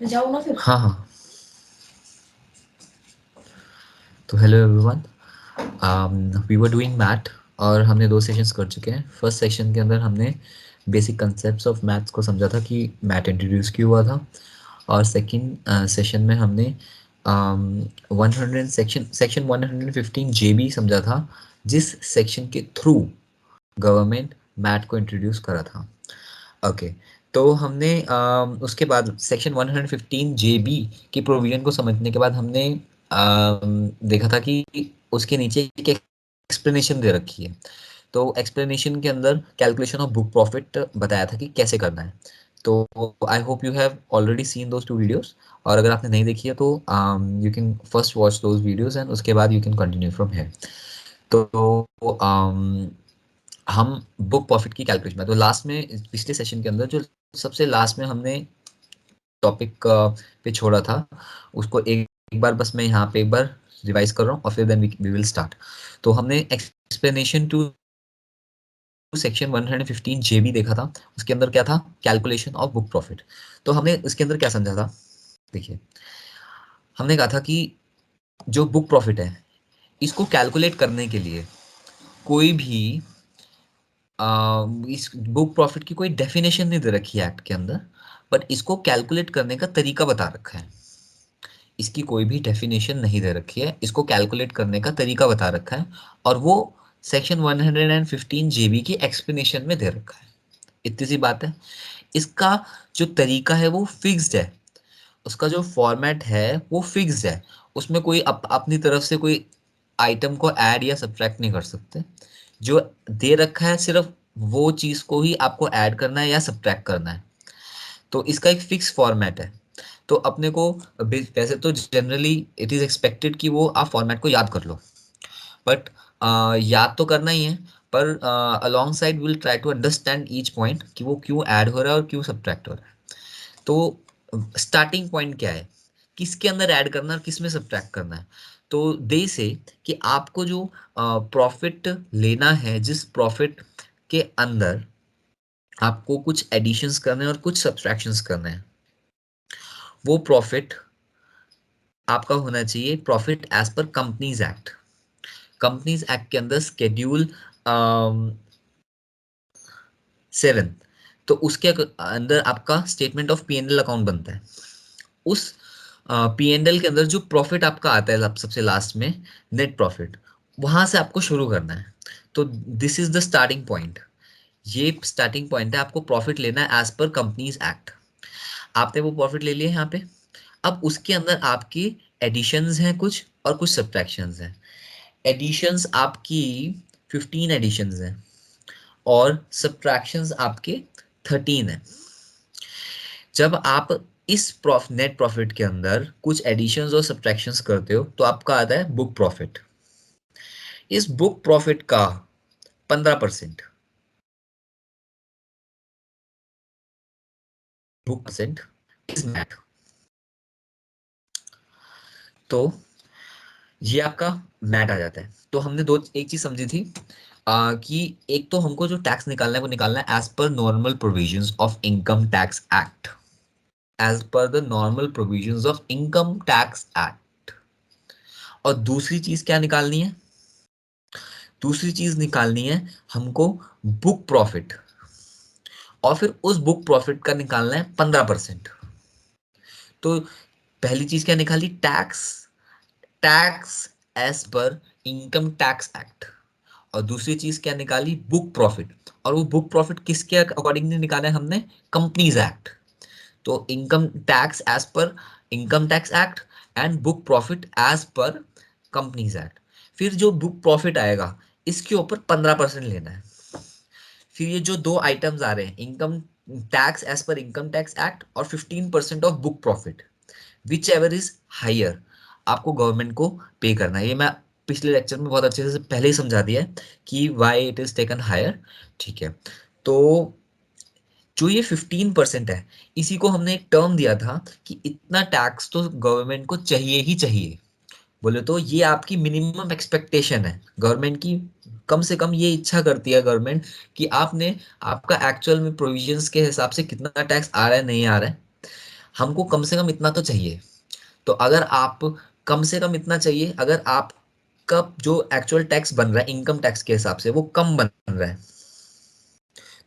जाऊँ ना फिर? हाँ हाँ। तो hello everyone, we were doing math और हमने दो सेशंस कर चुके हैं। फर्स्ट सेशन के अंदर हमने बेसिक कंसेप्ट्स ऑफ मैथ्स को समझा था कि मैथ इंट्रोड्यूस क्यों हुआ था। और सेकंड सेशन में हमने 100 सेक्शन 115 जेबी समझा था, जिस सेक्शन के थ्रू गवर्नमेंट मैथ को इंट्रोड्यूस करा था। ओके। तो हमने उसके बाद सेक्शन 115 जेबी की प्रोविजन को समझने के बाद हमने देखा था कि उसके नीचे एक एक्सप्लेनेशन दे रखी है। तो एक्सप्लेनेशन के अंदर कैलकुलेशन ऑफ बुक प्रॉफिट बताया था कि कैसे करना है। तो I hope you have already seen those two videos, और अगर आपने नहीं देखी है तो you can first watch those videos and उसके बाद you can continue from here. तो हम बुक प्रॉफिट की कैलकुलेशन में, तो लास्ट में पिछले सेशन के अंदर जो सबसे लास्ट में हमने टॉपिक पे छोड़ा था, उसको एक बार बस मैं यहाँ पे एक बार रिवाइज कर रहा हूँ और फिर देन वी विल स्टार्ट। तो हमने एक्सप्लेनेशन टू सेक्शन 115 जेबी देखा था। उसके अंदर क्या था? Calculation of book profit. तो हमने उसके अंदर क्या समझा था? देखिए, हमने कहा था कि जो बुक प्रॉफिट है, इसको कैलकुलेट करने के लिए कोई भी इस बुक प्रॉफिट की कोई डेफिनेशन नहीं दे रखी है एक्ट के अंदर, बट इसको कैलकुलेट करने का तरीका बता रखा है। इसकी कोई भी डेफिनेशन नहीं दे रखी है, इसको कैलकुलेट करने का तरीका बता रखा है, और वो सेक्शन 115 जेबी की एक्सप्लेनेशन में दे रखा है। इतनी सी बात है। इसका जो तरीका है वो फिक्स्ड है, उसका जो फॉर्मेट है वो फिक्स्ड है। उसमें कोई अपनी तरफ से कोई आइटम को ऐड या सब्ट्रैक्ट नहीं कर सकते। जो दे रखा है सिर्फ वो चीज़ को ही आपको ऐड करना है या सब्ट्रैक्ट करना है। तो इसका एक फिक्स फॉर्मेट है। तो अपने को वैसे तो जनरली इट इज़ एक्सपेक्टेड कि वो आप फॉर्मेट को याद कर लो, बट याद तो करना ही है, पर alongside will try to understand each point कि वो क्यों ऐड हो रहा है और क्यों सब्ट्रैक्ट हो रहा है। तो स्टार्टिंग पॉइंट क्या है, किसके अंदर ऐड करना है और किस में सब्ट्रैक्ट करना है। तो दे से कि आपको जो प्रॉफिट लेना है, जिस प्रॉफिट के अंदर आपको कुछ एडिशंस करने हैं और कुछ सब्ट्रैक्शंस करने हैं, वो प्रॉफिट आपका होना चाहिए profit as per companies act. Companies act के अंदर स्केड्यूल 7, तो उसके अंदर आपका statement of P and L account बनता है। उस पी एंड एल के अंदर जो प्रॉफिट आपका आता है सबसे लास्ट में, नेट प्रॉफिट, वहां से आपको शुरू करना है। तो this is the starting point. ये स्टार्टिंग पॉइंट है, आपको प्रॉफिट लेना है एज पर कंपनीज एक्ट। आपने वो प्रॉफिट ले लिया यहाँ पे। अब उसके अंदर आपकी एडिशंस हैं कुछ और कुछ सब्ट्रैक्शंस हैं। एडिशंस आपकी 15 एडिशंस हैं और सब्ट्रैक्शंस आपके 13 हैं। जब आप इस नेट प्रॉफिट के अंदर कुछ एडिशंस और सब्ट्रैक्शंस करते हो तो आपका आता है बुक प्रॉफिट। इस बुक प्रॉफिट का 15% बुक परसेंट इज मैट। तो ये आपका मैट आ जाता है। तो हमने दो एक चीज समझी थी, कि एक तो हमको जो टैक्स निकालना है वो निकालना है as per normal provisions of income tax act. As per the normal provisions of income tax act. और दूसरी चीज क्या निकालनी है? दूसरी चीज निकालनी है हमको बुक प्रॉफिट, और फिर उस बुक प्रॉफिट का निकालना है 15%। तो पहली चीज क्या निकाली? Tax. Tax as per income tax act. और दूसरी चीज क्या निकाली? Book profit. और वो बुक प्रॉफिट किसके अकॉर्डिंगली निकाला है हमने? Companies act. तो income tax as per income tax act and book profit as per companies act. फिर जो बुक प्रॉफिट आएगा इसके ऊपर 15% लेना है। फिर ये जो दो आइटम्स आ रहे हैं, income tax as per income tax act और 15% of book profit, whichever is higher, आपको गवर्नमेंट को पे करना है। ये मैं पिछले लेक्चर में बहुत अच्छे से पहले ही समझा दिया है कि why it is taken higher. ठीक है। तो जो ये 15% है, इसी को हमने एक टर्म दिया था कि इतना टैक्स तो गवर्नमेंट को चाहिए ही चाहिए। बोले तो ये आपकी मिनिमम एक्सपेक्टेशन है गवर्नमेंट की। कम से कम ये इच्छा करती है गवर्नमेंट कि आपने आपका एक्चुअल में प्रोविजंस के हिसाब से कितना टैक्स आ रहा है नहीं आ रहा है, हमको कम से कम इतना तो चाहिए। तो अगर आप कम से कम इतना चाहिए, अगर आपका जो एक्चुअल टैक्स बन रहा है इनकम टैक्स के हिसाब से वो कम बन रहा है,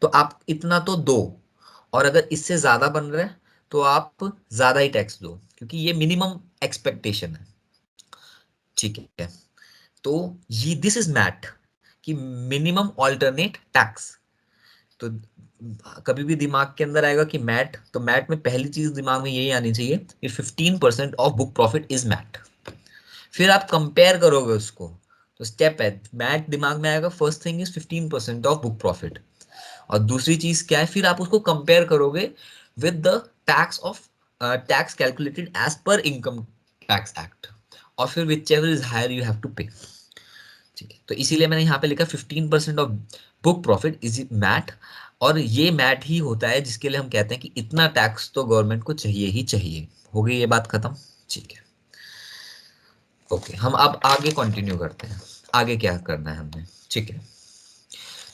तो आप इतना तो दो। और अगर इससे ज्यादा बन रहा है तो आप ज्यादा ही टैक्स दो, क्योंकि ये मिनिमम एक्सपेक्टेशन है। ठीक है, तो ये दिस इज मैट, कि मिनिमम ऑल्टरनेट टैक्स। तो कभी भी दिमाग के अंदर आएगा कि मैट, तो मैट में पहली चीज दिमाग में यही आनी चाहिए कि 15% of book profit is MAT. फिर आप कंपेयर करोगे उसको, तो स्टेप है, मैट दिमाग में आएगा, first thing is 15% of book profit. और दूसरी चीज क्या है, फिर आप उसको कंपेयर करोगे with the tax of tax calculated as per income tax act, और फिर whichever is higher you have to pay. ठीक है, तो इसीलिए मैंने यहाँ पे लिखा 15% of book profit is MAT. और ये मैट ही होता है जिसके लिए हम कहते हैं कि इतना टैक्स तो गवर्नमेंट को चाहिए ही चाहिए। हो गई ये बात खत्म। ठीक है, ओके, हम अब आगे कंटिन्यू करते हैं, आगे क्या करना है हमने। ठीक है,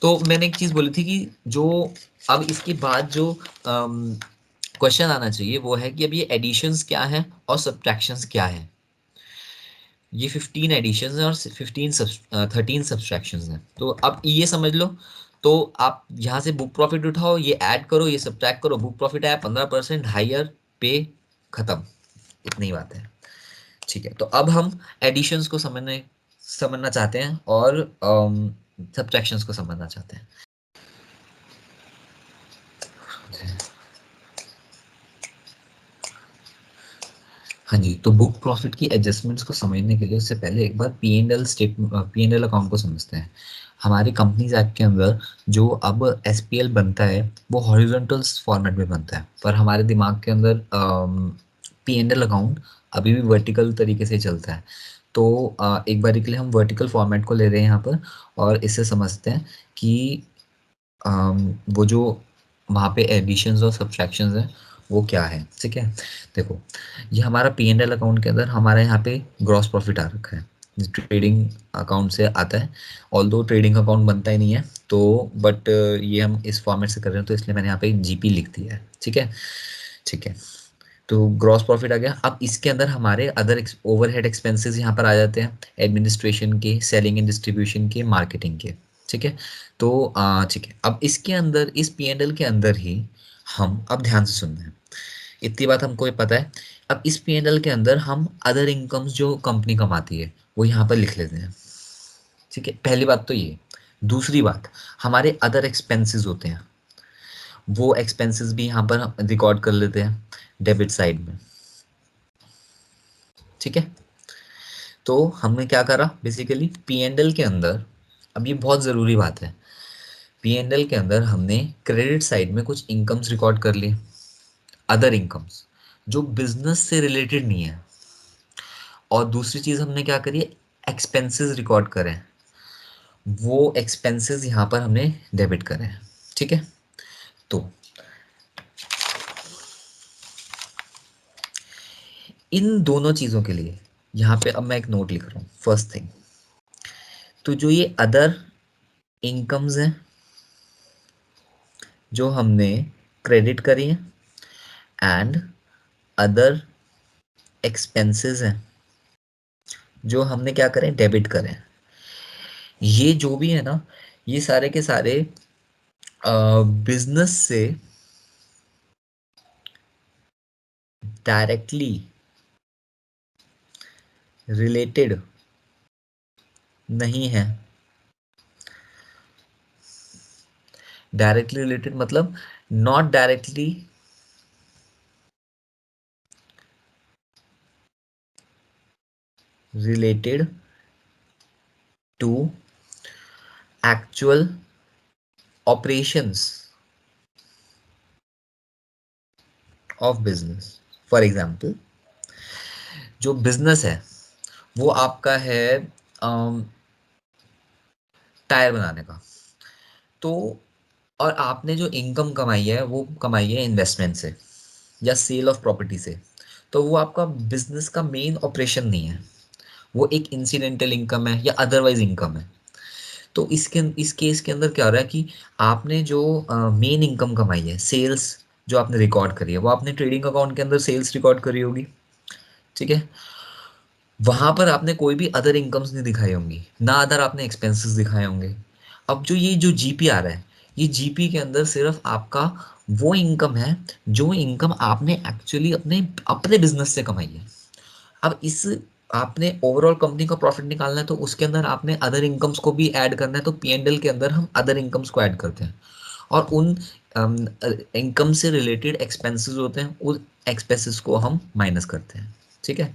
तो मैंने एक चीज बोली थी कि जो अब इसके बाद जो क्वेश्चन आना चाहिए वो है कि अब ये एडिशंस क्या है और सब्ट्रैक्शंस क्या है। ये 15 एडिशंस हैं और 13 सब्सट्रैक्शंस हैं। तो अब ये समझ लो, तो आप यहाँ से बुक प्रॉफिट उठाओ, ये ऐड करो, ये सब्ट्रैक्ट करो, बुक प्रॉफिट आया 15% हायर पे, खत्म। इतनी बात है। ठीक है, तो अब हम एडिशंस को समझना चाहते हैं और सब्ट्रैक्शंस को समझना चाहते हैं। हाँ जी, तो बुक प्रॉफिट की एडजस्टमेंट्स को समझने के लिए उससे पहले एक बार पी एंड एल अकाउंट को समझते हैं। हमारी कंपनीज एक्ट के अंदर जो अब एसपीएल बनता है वो हॉरिजॉन्टल फॉर्मेट में बनता है, पर हमारे दिमाग के अंदर पी एंड एल अकाउंट अभी भी वर्टिकल तरीके से चलता है। तो एक बार के लिए हम वर्टिकल फॉर्मेट को ले रहे हैं यहाँ पर, और इससे समझते हैं कि वो जो वहाँ पे एडिशंस और सब्ट्रैक्शंस हैं वो क्या है। ठीक है, देखो, ये हमारा पी एंड एल अकाउंट के अंदर हमारे यहाँ पे ग्रॉस प्रॉफिट आ रखा है, ट्रेडिंग अकाउंट से आता है। ऑल दो ट्रेडिंग अकाउंट बनता ही नहीं है, तो बट ये हम इस फॉर्मेट से कर रहे हैं, तो इसलिए मैंने यहाँ पे जीपी लिख दिया है। ठीक है, ठीक है, तो ग्रॉस प्रॉफिट आ गया। अब इसके अंदर हमारे अदर ओवरहेड एक्सपेंसेस यहाँ पर आ जाते हैं, एडमिनिस्ट्रेशन के, सेलिंग एंड डिस्ट्रीब्यूशन के, मार्केटिंग के। ठीक है, तो ठीक है, अब इसके अंदर इस पी एंड एल के अंदर ही हम, अब ध्यान से सुनना है, इतनी बात हमको ये पता है। अब इस पी एंड एल के अंदर हम अदर इनकम्स जो कंपनी कमाती है वो यहाँ पर लिख लेते हैं। ठीक है, पहली बात तो ये। दूसरी बात, हमारे अदर एक्सपेंसेस होते हैं, वो एक्सपेंसेस भी यहाँ पर रिकॉर्ड कर लेते हैं डेबिट साइड में। ठीक है, तो हमने क्या करा बेसिकली पी एंड एल के अंदर, अब ये बहुत ज़रूरी बात है, पी एंड एल के अंदर हमने क्रेडिट साइड में कुछ इनकम्स रिकॉर्ड कर ली, अदर इनकम्स जो बिजनेस से रिलेटेड नहीं है। और दूसरी चीज़ हमने क्या करी, एक्सपेंसेस रिकॉर्ड करें, वो एक्सपेंसेस यहाँ पर हमने डेबिट करें। ठीक है, तो इन दोनों चीज़ों के लिए यहाँ पे अब मैं एक नोट लिख रहा हूँ, फर्स्ट थिंग, तो जो ये अदर इनकम्स हैं जो हमने क्रेडिट करी हैं, एंड अदर एक्सपेंसेस हैं जो हमने क्या करें, डेबिट करें, ये जो भी है ना, ये सारे के सारे बिजनेस से डायरेक्टली रिलेटेड नहीं है। डायरेक्टली रिलेटेड मतलब not directly related to actual operations of business. For example, जो बिजनेस है वो आपका है टायर बनाने का, तो और आपने जो इनकम कमाई है वो कमाई है इन्वेस्टमेंट से या सेल ऑफ प्रॉपर्टी से, तो वो आपका बिजनेस का मेन ऑपरेशन नहीं है, वो एक इंसिडेंटल इनकम है या अदरवाइज इनकम है। तो इस केस के अंदर क्या हो रहा है कि आपने जो मेन इनकम कमाई है, सेल्स जो आपने रिकॉर्ड करी है वो आपने ट्रेडिंग अकाउंट के अंदर सेल्स रिकॉर्ड करी होगी, ठीक है। वहां पर आपने कोई भी अदर इनकम्स नहीं दिखाई होंगी, ना अदर आपने एक्सपेंसेस दिखाए होंगे। अब जो ये जो जीपी आ रहा है, ये जीपी के अंदर सिर्फ आपका वो इनकम है जो इनकम आपने एक्चुअली अपने अपने बिजनेस से कमाई है। अब इस आपने ओवरऑल कंपनी का प्रॉफिट निकालना है तो उसके अंदर आपने अदर इनकम्स को भी ऐड करना है, तो पीएनएल के अंदर हम अदर इनकम्स को ऐड करते हैं और उन इनकम से रिलेटेड एक्सपेंसेस होते हैं, उस एक्सपेंसेस को हम माइनस करते हैं, ठीक है।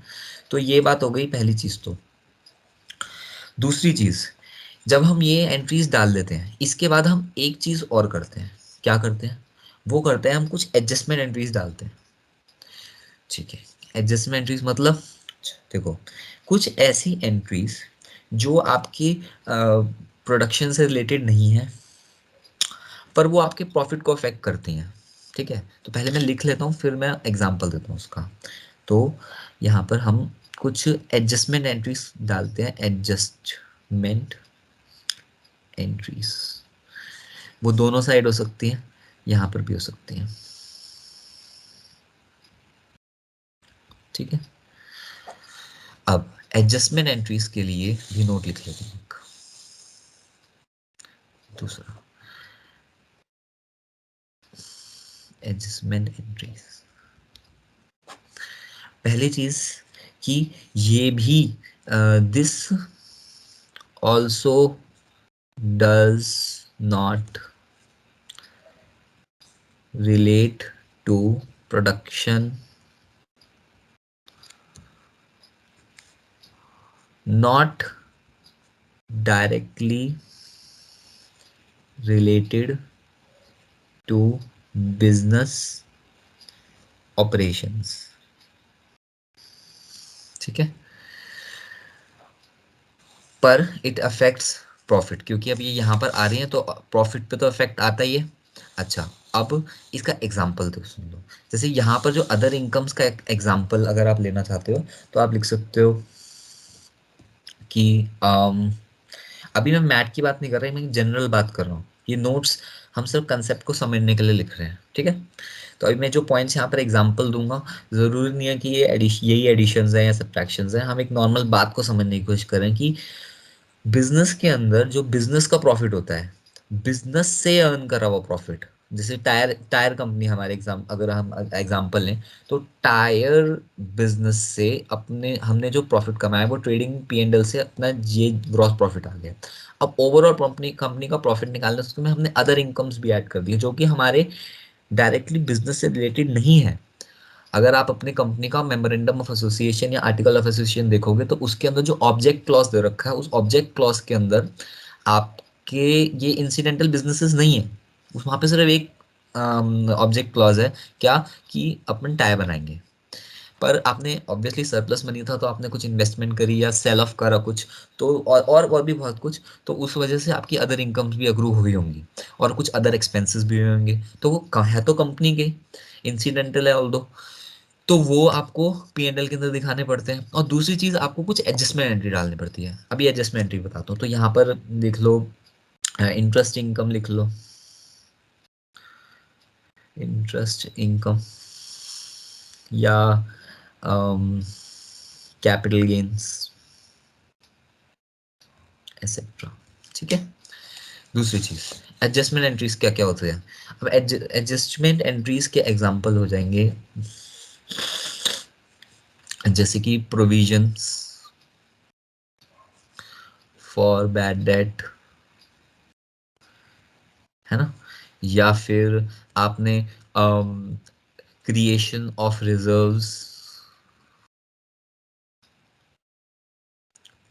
तो ये बात हो गई पहली चीज। तो दूसरी चीज, जब हम ये एंट्रीज डाल देते हैं इसके बाद हम एक चीज और करते हैं। क्या करते हैं? वो करते हैं हम कुछ एडजस्टमेंट एंट्रीज डालते हैं, ठीक है। एडजस्टमेंट एंट्रीज मतलब देखो, कुछ ऐसी एंट्रीज जो आपकी प्रोडक्शन से रिलेटेड नहीं है पर वो आपके प्रॉफिट को अफेक्ट करती हैं, ठीक है। तो पहले मैं लिख लेता हूँ फिर मैं एग्जांपल देता हूँ उसका। तो यहाँ पर हम कुछ एडजस्टमेंट एंट्रीज डालते हैं। एडजस्टमेंट एंट्रीज वो दोनों साइड हो सकती हैं, यहाँ पर भी हो सकती हैं, ठीक है। अब एडजस्टमेंट एंट्रीज के लिए भी नोट लिख लेते हैं एक दूसरा। एडजस्टमेंट एंट्रीज, पहली चीज कि ये भी this also does not relate to production, not directly related to business operations, ठीक है। पर इट अफेक्ट्स प्रॉफिट, क्योंकि अब ये यहाँ पर आ रही है तो प्रॉफिट पे तो अफेक्ट आता ही है। अच्छा, अब इसका एग्जाम्पल तो सुन लो। जैसे यहाँ पर जो अदर इनकम्स का एग्जाम्पल अगर आप लेना चाहते हो तो आप लिख सकते हो कि अभी मैं मैट की बात नहीं कर रही, मैं जनरल बात कर रहा हूँ। ये नोट्स हम सिर्फ कंसेप्ट को समझने के लिए लिख रहे हैं, ठीक है। तो अभी मैं जो पॉइंट्स यहाँ पर एग्जांपल दूंगा, ज़रूरी नहीं है कि ये यही एडिशंस हैं या सब्ट्रैक्शंस हैं। हम एक नॉर्मल बात को समझने की कोशिश करें कि बिजनेस के अंदर जो बिजनेस का प्रॉफिट होता है, बिजनेस से अर्न करा हुआ प्रॉफिट, जैसे टायर टायर कंपनी हमारे एग्जाम अगर हम एग्जांपल लें तो टायर बिजनेस से अपने हमने जो प्रॉफिट कमाया वो ट्रेडिंग पीएनएल से अपना ये ग्रॉस प्रॉफिट आ गया। अब ओवरऑल कंपनी कंपनी का प्रॉफिट निकालने उसमें हमने अदर इनकम्स भी ऐड कर दिए जो कि हमारे डायरेक्टली बिजनेस से रिलेटेड नहीं है। अगर आप अपनी कंपनी का मेमोरेंडम ऑफ एसोसिएशन या आर्टिकल ऑफ एसोसिएशन देखोगे तो उसके अंदर जो ऑब्जेक्ट क्लॉज दे रखा है, उस ऑब्जेक्ट क्लॉज के अंदर आपके ये इंसिडेंटल बिजनेसेस नहीं है। उस वहाँ पे सिर्फ एक ऑब्जेक्ट क्लॉज है, क्या कि अपन टायर बनाएंगे। पर आपने ऑब्वियसली सरप्लस मनी था तो आपने कुछ इन्वेस्टमेंट करी या सेल ऑफ करा कुछ, तो और भी बहुत कुछ, तो उस वजह से आपकी अदर इनकम्स भी अग्रू हुई होंगी और कुछ अदर एक्सपेंसेस भी हुए होंगे। तो वो है तो कंपनी के, इंसिडेंटल है ऑल्दो, तो वो आपको पीएनएल के अंदर दिखाने पड़ते हैं। और दूसरी चीज आपको कुछ एडजस्टमेंट एंट्री डालनी पड़ती है। अभी एडजस्टमेंट एंट्री बताता हूँ, तो यहाँ पर लिख लो इंटरेस्ट इनकम, लिख लो इंटरेस्ट इनकम या कैपिटल गेन्स एक्सेट्रा, ठीक है। दूसरी चीज, एडजस्टमेंट एंट्रीज क्या क्या होते हैं। अब एडजस्टमेंट एंट्रीज के एग्जांपल हो जाएंगे जैसे कि प्रोविजंस फॉर बैड डेट, है ना, या फिर आपने क्रिएशन ऑफ रिजर्व्स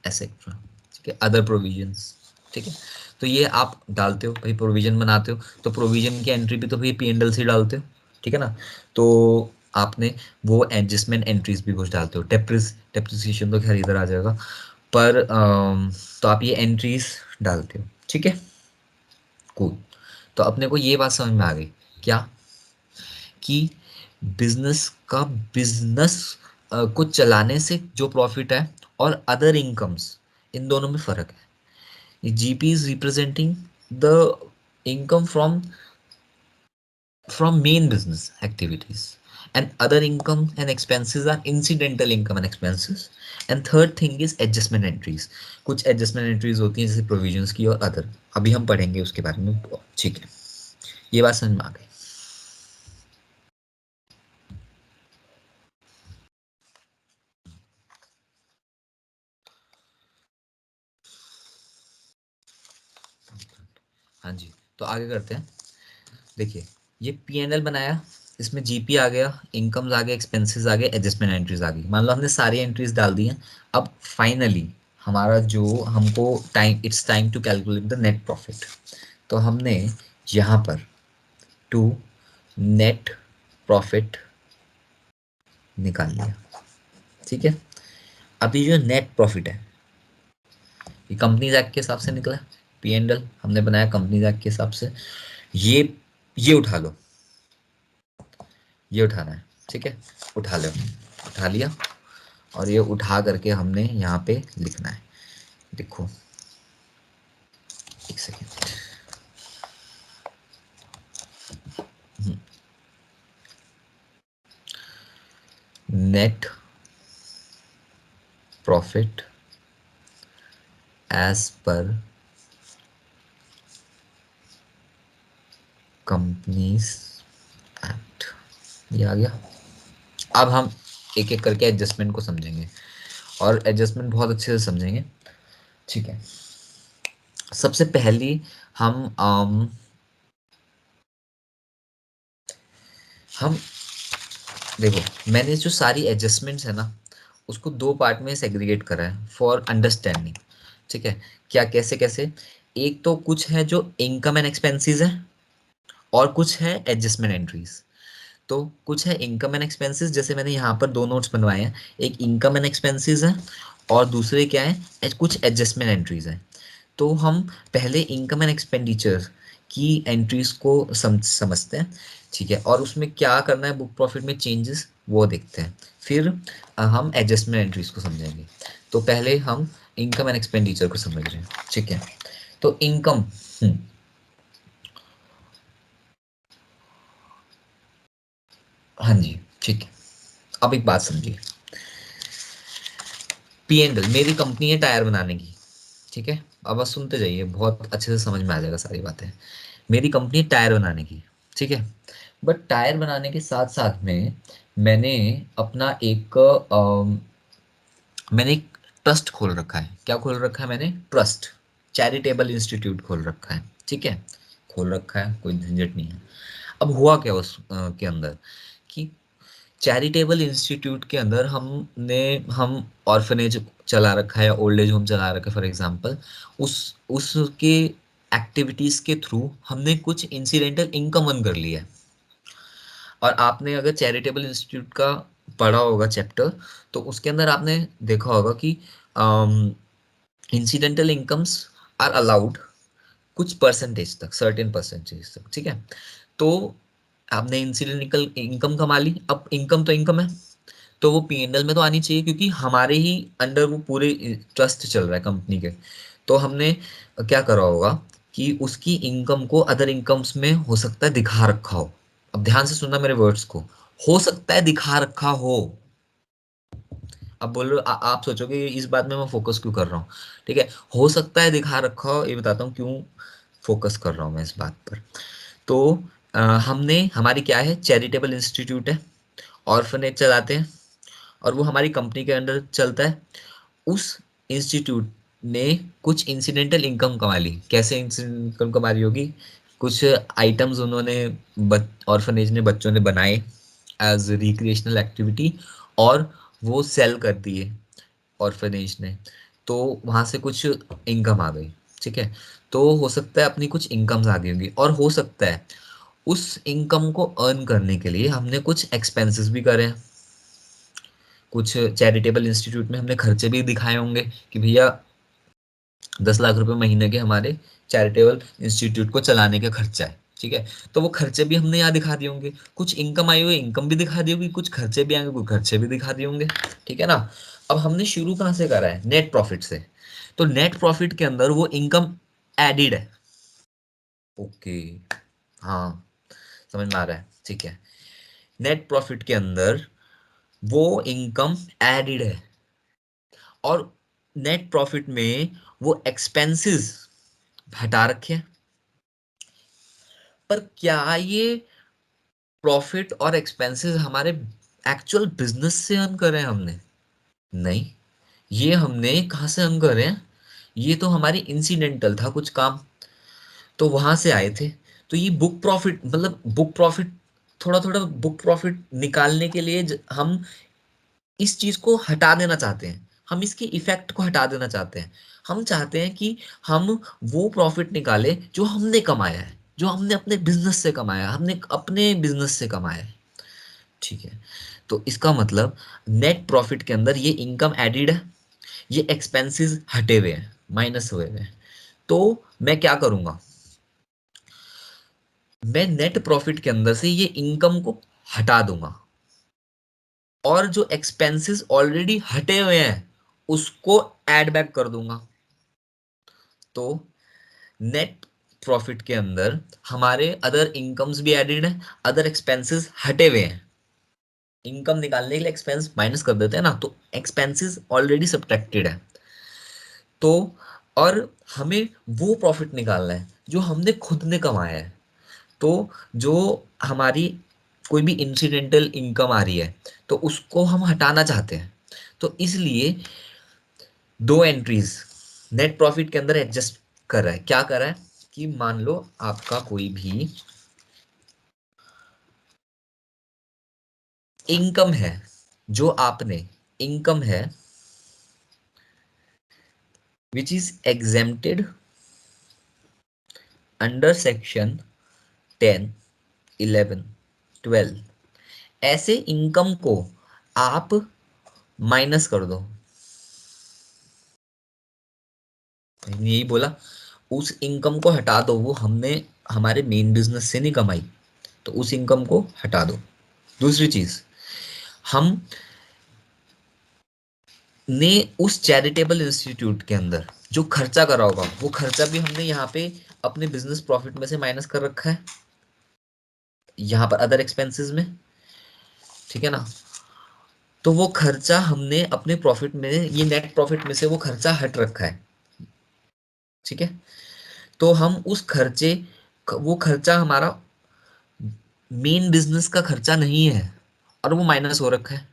एसेट्रा, ठीक है, अदर प्रोविजंस, ठीक है। तो ये आप डालते हो भाई, प्रोविजन बनाते हो तो प्रोविजन की एंट्री भी तो भाई पीएनएल से डालते हो, ठीक है ना। तो आपने वो एडजस्टमेंट एंट्रीज भी कुछ डालते हो। डेप्रिसिएशन तो खैर इधर आ जाएगा, पर तो आप ये एंट्रीज डालते हो, ठीक है। कूल। तो अपने को ये बात समझ में आ गई क्या, कि बिजनेस का बिजनेस को चलाने से जो प्रॉफिट है और अदर इनकम्स, इन दोनों में फर्क है। GP is representing the income from from main business activities, and other income and expenses are incidental income and expenses. And third thing is adjustment entries. कुछ adjustment entries होती हैं जैसे provisions की और other, अभी हम पढ़ेंगे उसके बारे में। ठीक है, ये बात समझ में आ गई। हाँ जी, तो आगे करते हैं। देखिए, ये P&L बनाया, इसमें जीपी आ गया, इनकम्स आ गए, एक्सपेंसेस आ गए, एडजस्टमेंट एंट्रीज आ गई। मान लो हमने सारी एंट्रीज डाल दी हैं। अब फाइनली हमारा जो हमको time, it's time to calculate the net profit. तो हमने यहाँ पर टू नेट प्रॉफिट निकाल लिया। ठीक है, अभी जो नेट प्रॉफिट है ये कंपनीज एक्ट के हिसाब से निकला। P&L हमने बनाया कंपनीज एक्ट के हिसाब से। ये ये उठा लो, ये उठाना है। ठीक है, उठा लो, उठा लिया, और ये उठा करके हमने यहाँ पे लिखना है। देखो, एक second. Net profit as per companies act, ये आ गया। अब हम एक एक करके एडजस्टमेंट को समझेंगे, और एडजस्टमेंट बहुत अच्छे से समझेंगे। ठीक है, सबसे पहली हम हम देखो, मैंने जो सारी एडजस्टमेंट्स है ना, उसको दो पार्ट में सेग्रीगेट करा है फॉर अंडरस्टैंडिंग। ठीक है, क्या, कैसे कैसे? एक तो कुछ है जो इनकम एंड एक्सपेंसेस है, और कुछ है एडजस्टमेंट एंट्रीज। तो कुछ है इनकम एंड एक्सपेंसेस, जैसे मैंने यहाँ पर दो नोट्स बनवाए हैं, एक इनकम एंड एक्सपेंसेस है, और दूसरे क्या है, कुछ एडजस्टमेंट एंट्रीज हैं। तो हम पहले इनकम एंड एक्सपेंडिचर की एंट्रीज को समझते हैं। ठीक है, और उसमें क्या करना है, बुक प्रॉफिट में चेंजेस वो देखते हैं। फिर हम एडजस्टमेंट एंट्रीज को समझेंगे। तो पहले हम इनकम एंड एक्सपेंडिचर को समझ रहे हैं। ठीक है, तो इनकम, हाँ जी, ठीक है। अब एक बात समझिए, P&L, मेरी कंपनी है टायर बनाने की। ठीक है, अब बस सुनते जाइए, बहुत अच्छे से समझ में आ जाएगा सारी बातें। मेरी कंपनी है टायर बनाने की। ठीक है, बट टायर बनाने के साथ साथ में मैंने अपना मैंने एक ट्रस्ट खोल रखा है। क्या खोल रखा है मैंने? ट्रस्ट, चैरिटेबल इंस्टीट्यूट खोल रखा है। ठीक है, खोल रखा है, कोई झंझट नहीं है। अब हुआ क्या उस के अंदर, कि चैरिटेबल इंस्टीट्यूट के अंदर हम ऑर्फनेज चला रखा है, ओल्ड एज होम चला रखा है फॉर एग्जांपल। उस उसके एक्टिविटीज के थ्रू हमने कुछ इंसिडेंटल इनकम अर्न कर लिया है। और आपने अगर चैरिटेबल इंस्टीट्यूट का पढ़ा होगा चैप्टर, तो उसके अंदर आपने देखा होगा कि इंसिडेंटल इनकम्स आर अलाउड कुछ परसेंटेज तक, सर्टेन परसेंटेज तक। ठीक है, तो आपने इंसिडेंटल इनकम कमा ली। अब इनकम तो इनकम है, तो वो P&L में तो आनी चाहिए, क्योंकि हमारे ही अंडर वो पूरे ट्रस्ट चल रहा है कंपनी के। तो हमने क्या करा होगा कि उसकी इनकम को अदर इनकम्स में हो सकता है दिखा रखा हो। अब ध्यान से सुनना मेरे वर्ड्स को, हो सकता है दिखा रखा हो। अब बोलो, आप सोचोगे ये इस बात में मैं फोकस क्यों कर रहा हूँ? ठीक है, हो सकता है दिखा रखा हो, ये बताता हूँ क्यों फोकस कर रहा हूँ मैं इस बात पर। तो हमने, हमारी क्या है, चैरिटेबल इंस्टीट्यूट है, ऑर्फनेज चलाते हैं, और वो हमारी कंपनी के अंडर चलता है। उस इंस्टीट्यूट ने कुछ इंसिडेंटल इनकम कमा ली। कैसे इंसिडेंटल इनकम कमा रही होगी? कुछ आइटम्स उन्होंने, ऑर्फनेज ने, बच्चों ने बनाए एज रिक्रिएशनल एक्टिविटी, और वो सेल कर दिए ऑर्फनेज ने। तो वहां से कुछ इनकम आ गई। ठीक है, तो हो सकता है अपनी कुछ इनकम्स आ गई होंगी, और हो सकता है उस इनकम को अर्न करने के लिए हमने कुछ एक्सपेंसेस भी करे हैं। कुछ चैरिटेबल इंस्टीट्यूट में हमने खर्चे भी दिखाए होंगे कि भैया 10 लाख रुपए महीने के हमारे चैरिटेबल इंस्टीट्यूट को चलाने का खर्चा है। ठीक है, तो वो खर्चे भी हमने यहाँ दिखा दिए होंगे। कुछ इनकम आई हुई, इनकम भी दिखा दी होगी, कुछ खर्चे भी आएंगे, कुछ खर्चे भी दिखा दिए होंगे। ठीक है ना? अब हमने शुरू कहाँ से करा है? नेट प्रॉफिट से। तो नेट प्रॉफिट के अंदर वो इनकम एडिड है। ओके, हाँ, समझ में आ रहा है? ठीक है, नेट प्रॉफिट के अंदर वो इनकम एडेड है और नेट प्रॉफिट में वो एक्सपेंसेस हटा रखे हैं। पर क्या ये प्रॉफिट और एक्सपेंसेस हमारे एक्चुअल बिजनेस से अर्न करे हैं हमने? नहीं, ये हमने कहाँ से अर्न करे हैं? ये तो हमारी इंसिडेंटल था कुछ काम, तो वहां से आए थे। तो ये बुक प्रॉफिट, मतलब बुक प्रॉफिट, थोड़ा थोड़ा बुक प्रॉफिट निकालने के लिए हम इस चीज को हटा देना चाहते हैं, हम इसके इफेक्ट को हटा देना चाहते हैं। हम चाहते हैं कि हम वो प्रॉफिट निकाले जो हमने कमाया है, जो हमने अपने बिजनेस से कमाया है, हमने अपने बिजनेस से कमाया है। ठीक है, तो इसका मतलब नेट प्रॉफिट के अंदर ये इनकम एडिड है, ये एक्सपेंसेस हटे हुए हैं, माइनस हुए हुए हैं। तो मैं क्या करूंगा, मैं नेट प्रॉफिट के अंदर से ये इनकम को हटा दूंगा और जो एक्सपेंसेस ऑलरेडी हटे हुए हैं उसको ऐड बैक कर दूंगा। तो नेट प्रॉफिट के अंदर हमारे अदर इनकम्स भी एडेड है, अदर एक्सपेंसेस हटे हुए हैं। इनकम निकालने के लिए एक्सपेंस माइनस कर देते हैं ना, तो एक्सपेंसेस ऑलरेडी सब्ट्रैक्टेड है। तो और हमें वो प्रॉफिट निकालना है जो हमने खुद ने कमाया है। तो जो हमारी कोई भी इंसिडेंटल इनकम आ रही है तो उसको हम हटाना चाहते हैं। तो इसलिए दो एंट्रीज नेट प्रॉफिट के अंदर एडजस्ट कर रहा है। क्या कर रहा है कि मान लो आपका कोई भी इनकम है, जो आपने इनकम है which is exempted under section 10, 11, 12, ऐसे इनकम को आप माइनस कर दो। यही बोला, उस इनकम को हटा दो, वो हमने हमारे मेन बिजनेस से नहीं कमाई, तो उस इनकम को हटा दो। दूसरी चीज, हम ने उस चैरिटेबल इंस्टीट्यूट के अंदर जो खर्चा करा होगा वो खर्चा भी हमने यहाँ पे अपने बिजनेस प्रॉफिट में से माइनस कर रखा है, यहाँ पर अदर एक्सपेंसेस में। ठीक है ना, तो वो खर्चा हमने अपने प्रॉफिट में, ये नेट प्रॉफिट में से वो खर्चा हट रखा है। ठीक है, तो हम उस खर्चे, वो खर्चा हमारा मेन बिजनेस का खर्चा नहीं है और वो माइनस हो रखा है।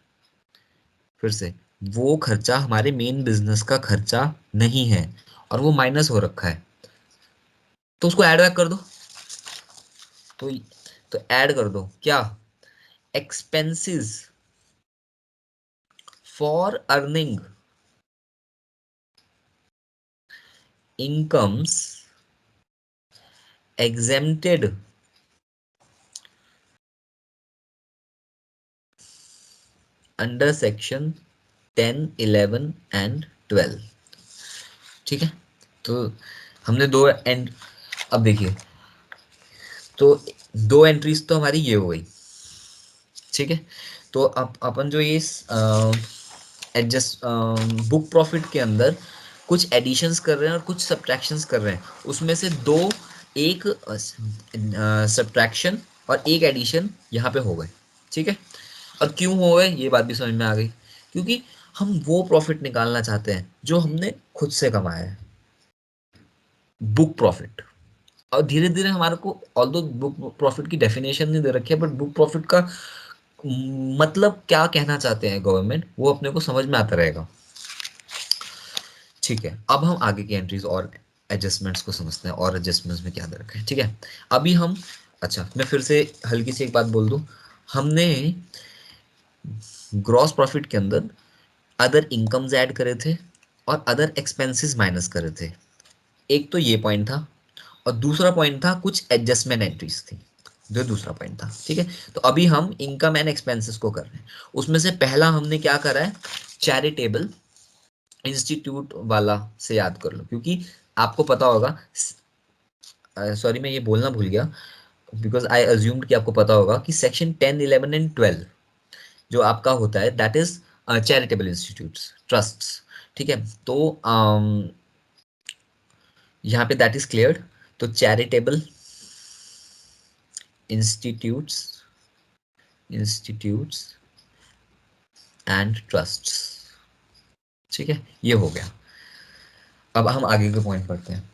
फिर से, वो खर्चा हमारे मेन बिजनेस का खर्चा नहीं है और वो माइनस हो रखा है, तो उसको ऐड बैक कर दो। तो ऐड कर दो क्या, expenses for earning incomes exempted under section 10, 11 and 12। ठीक है, तो हमने दो एंड, अब देखिए, तो दो एंट्रीज तो हमारी ये हो गई। ठीक है, तो अब अपन जो ये एडजस्ट बुक प्रॉफिट के अंदर कुछ एडिशंस कर रहे हैं और कुछ सब्ट्रैक्शंस कर रहे हैं, उसमें से दो, एक सब्ट्रैक्शन और एक एडिशन यहाँ पे हो गए। ठीक है, और क्यों हो गए ये बात भी समझ में आ गई, क्योंकि हम वो प्रॉफिट निकालना चाहते हैं जो हमने खुद से कमाया है, बुक प्रॉफिट। और धीरे धीरे हमारे को, ऑल्दो बुक प्रॉफिट की डेफिनेशन नहीं दे रखी है, बट बुक प्रॉफिट का मतलब क्या कहना चाहते हैं गवर्नमेंट, वो अपने को समझ में आता रहेगा। ठीक है, अब हम आगे की एंट्रीज और एडजस्टमेंट्स को समझते हैं, और एडजस्टमेंट्स में क्या दे रखा है। ठीक है, अभी हम, अच्छा मैं फिर से हल्की सी एक बात बोल दूं, हमने ग्रॉस प्रॉफिट के अंदर अदर इनकम्स ऐड करे थे और अदर एक्सपेंसेस माइनस करे थे। एक तो ये पॉइंट था, और दूसरा पॉइंट था कुछ एडजस्टमेंट एंट्रीज थी, जो दूसरा पॉइंट था। ठीक है, तो अभी हम इनकम एंड एक्सपेंसेस को कर रहे हैं। उसमें से पहला हमने क्या करा है, चैरिटेबल इंस्टीट्यूट वाला से याद कर लो, क्योंकि आपको पता होगा, सॉरी मैं ये बोलना भूल गया, बिकॉज आई अज्यूम्ड कि आपको पता होगा कि सेक्शन 10, 11 एंड 12 जो आपका होता है that is charitable institutes, trusts. ठीक है, तो यहाँ पे दैट इज क्लियर। तो charitable institutes institutes and trusts. ठीक है, ये हो गया। अब हम आगे के पॉइंट पढ़ते हैं।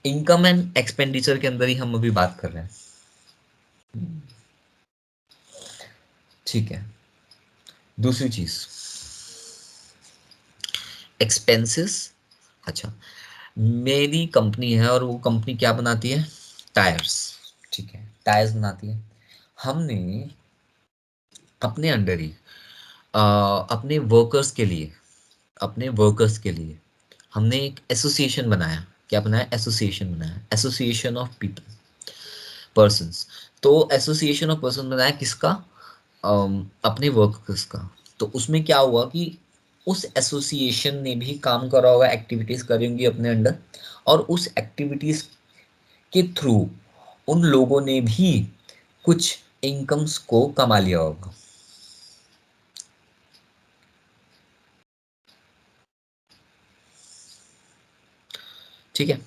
इनकम एंड एक्सपेंडिचर के अंदर ही हम अभी बात कर रहे हैं। ठीक है, दूसरी चीज एक्सपेंसेस। अच्छा, मेरी कंपनी है और वो कंपनी क्या बनाती है? टायर्स। ठीक है, टायर्स बनाती है। हमने अपने अंडर ही अपने वर्कर्स के लिए हमने एक एसोसिएशन बनाया। क्या बनाया? एसोसिएशन बनाया, एसोसिएशन ऑफ पीपल, पर्सन्स। तो एसोसिएशन ऑफ पर्सन बनाया किसका? अपने वर्कर्स का। तो उसमें क्या हुआ कि उस एसोसिएशन ने भी काम करा होगा, एक्टिविटीज करी होंगी अपने अंडर, और उस एक्टिविटीज के थ्रू उन लोगों ने भी कुछ इनकम्स को कमा लिया होगा। ठीक है,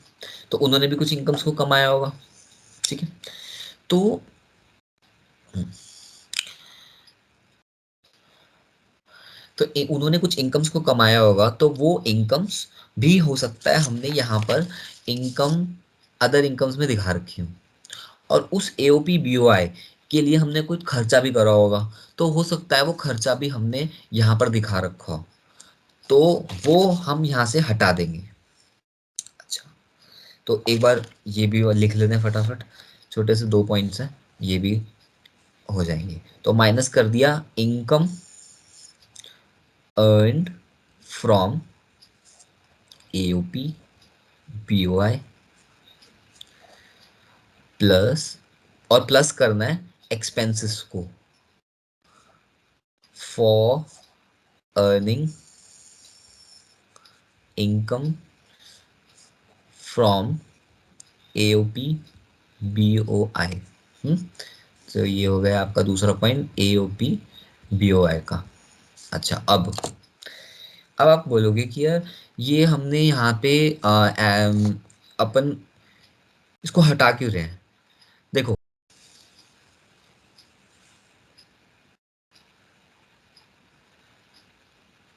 तो उन्होंने भी कुछ इनकम्स को कमाया होगा। ठीक है, तो उन्होंने कुछ इनकम्स को कमाया होगा, तो वो इनकम्स भी हो सकता है हमने यहाँ पर इनकम, अदर इनकम्स में दिखा रखी हूँ। और उस एओपी बीओआई के लिए हमने कुछ खर्चा भी करा होगा, तो हो सकता है वो खर्चा भी हमने यहाँ पर दिखा रखा हो, तो वो हम यहाँ से हटा देंगे। अच्छा, तो एक बार ये भी लिख लेते हैं फटाफट, छोटे से 2 पॉइंट्स हैं, ये भी हो जाएंगे। तो माइनस कर दिया income earned from AOP BOI, plus, और प्लस करना है एक्सपेंसेस को for earning income from AOP BOI. तो ये हो गया आपका दूसरा पॉइंट, एओपी बीओआई का। अच्छा, अब आप बोलोगे कि यार ये हमने यहाँ पे अपन इसको हटा क्यों रहे हैं? देखो,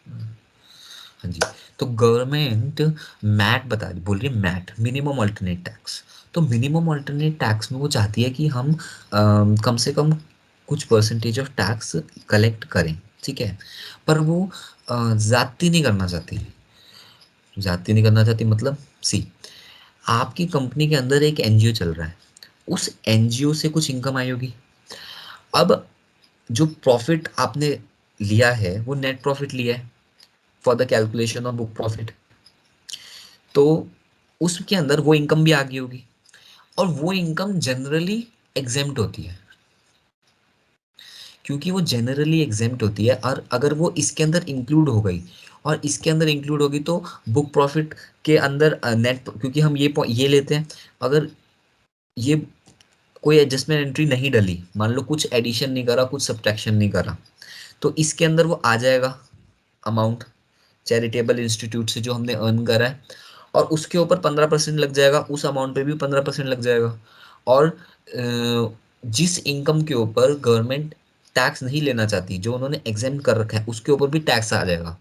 हाँ जी, तो गवर्नमेंट मैट बता रही, बोल रही है मैट, मिनिमम अल्टरनेट टैक्स। तो मिनिमम अल्टरनेट टैक्स में वो चाहती है कि हम कम से कम कुछ परसेंटेज ऑफ टैक्स कलेक्ट करें। ठीक है, पर वो ज्यादती नहीं करना चाहती। ज्यादती नहीं करना चाहती मतलब, सी, आपकी कंपनी के अंदर एक एनजीओ चल रहा है, उस एनजीओ से कुछ इनकम आई होगी। अब जो प्रॉफिट आपने लिया है वो नेट प्रॉफिट लिया है for the calculation of book profit, तो उसके अंदर वो इनकम भी आ गई होगी, और वो इनकम जनरली एग्जेम्प्ट होती है। क्योंकि वो जनरली एग्जेम्प्ट होती है, और अगर वो इसके अंदर इंक्लूड हो गई और इसके अंदर इंक्लूड होगी तो बुक प्रॉफिट के अंदर नेट, क्योंकि हम ये लेते हैं, अगर ये कोई एडजस्टमेंट एंट्री नहीं डली, मान लो कुछ एडिशन नहीं करा, कुछ सब्ट्रैक्शन नहीं करा, तो इसके अंदर वो आ जाएगा अमाउंट चैरिटेबल इंस्टीट्यूट से जो हमने अर्न करा है, और उसके ऊपर 15% लग जाएगा, उस अमाउंट पे भी 15% लग जाएगा। और जिस इनकम के ऊपर गवर्नमेंट टैक्स नहीं लेना चाहती, जो उन्होंने एग्जेम्प्ट कर रखा है, उसके ऊपर भी टैक्स आ जाएगा।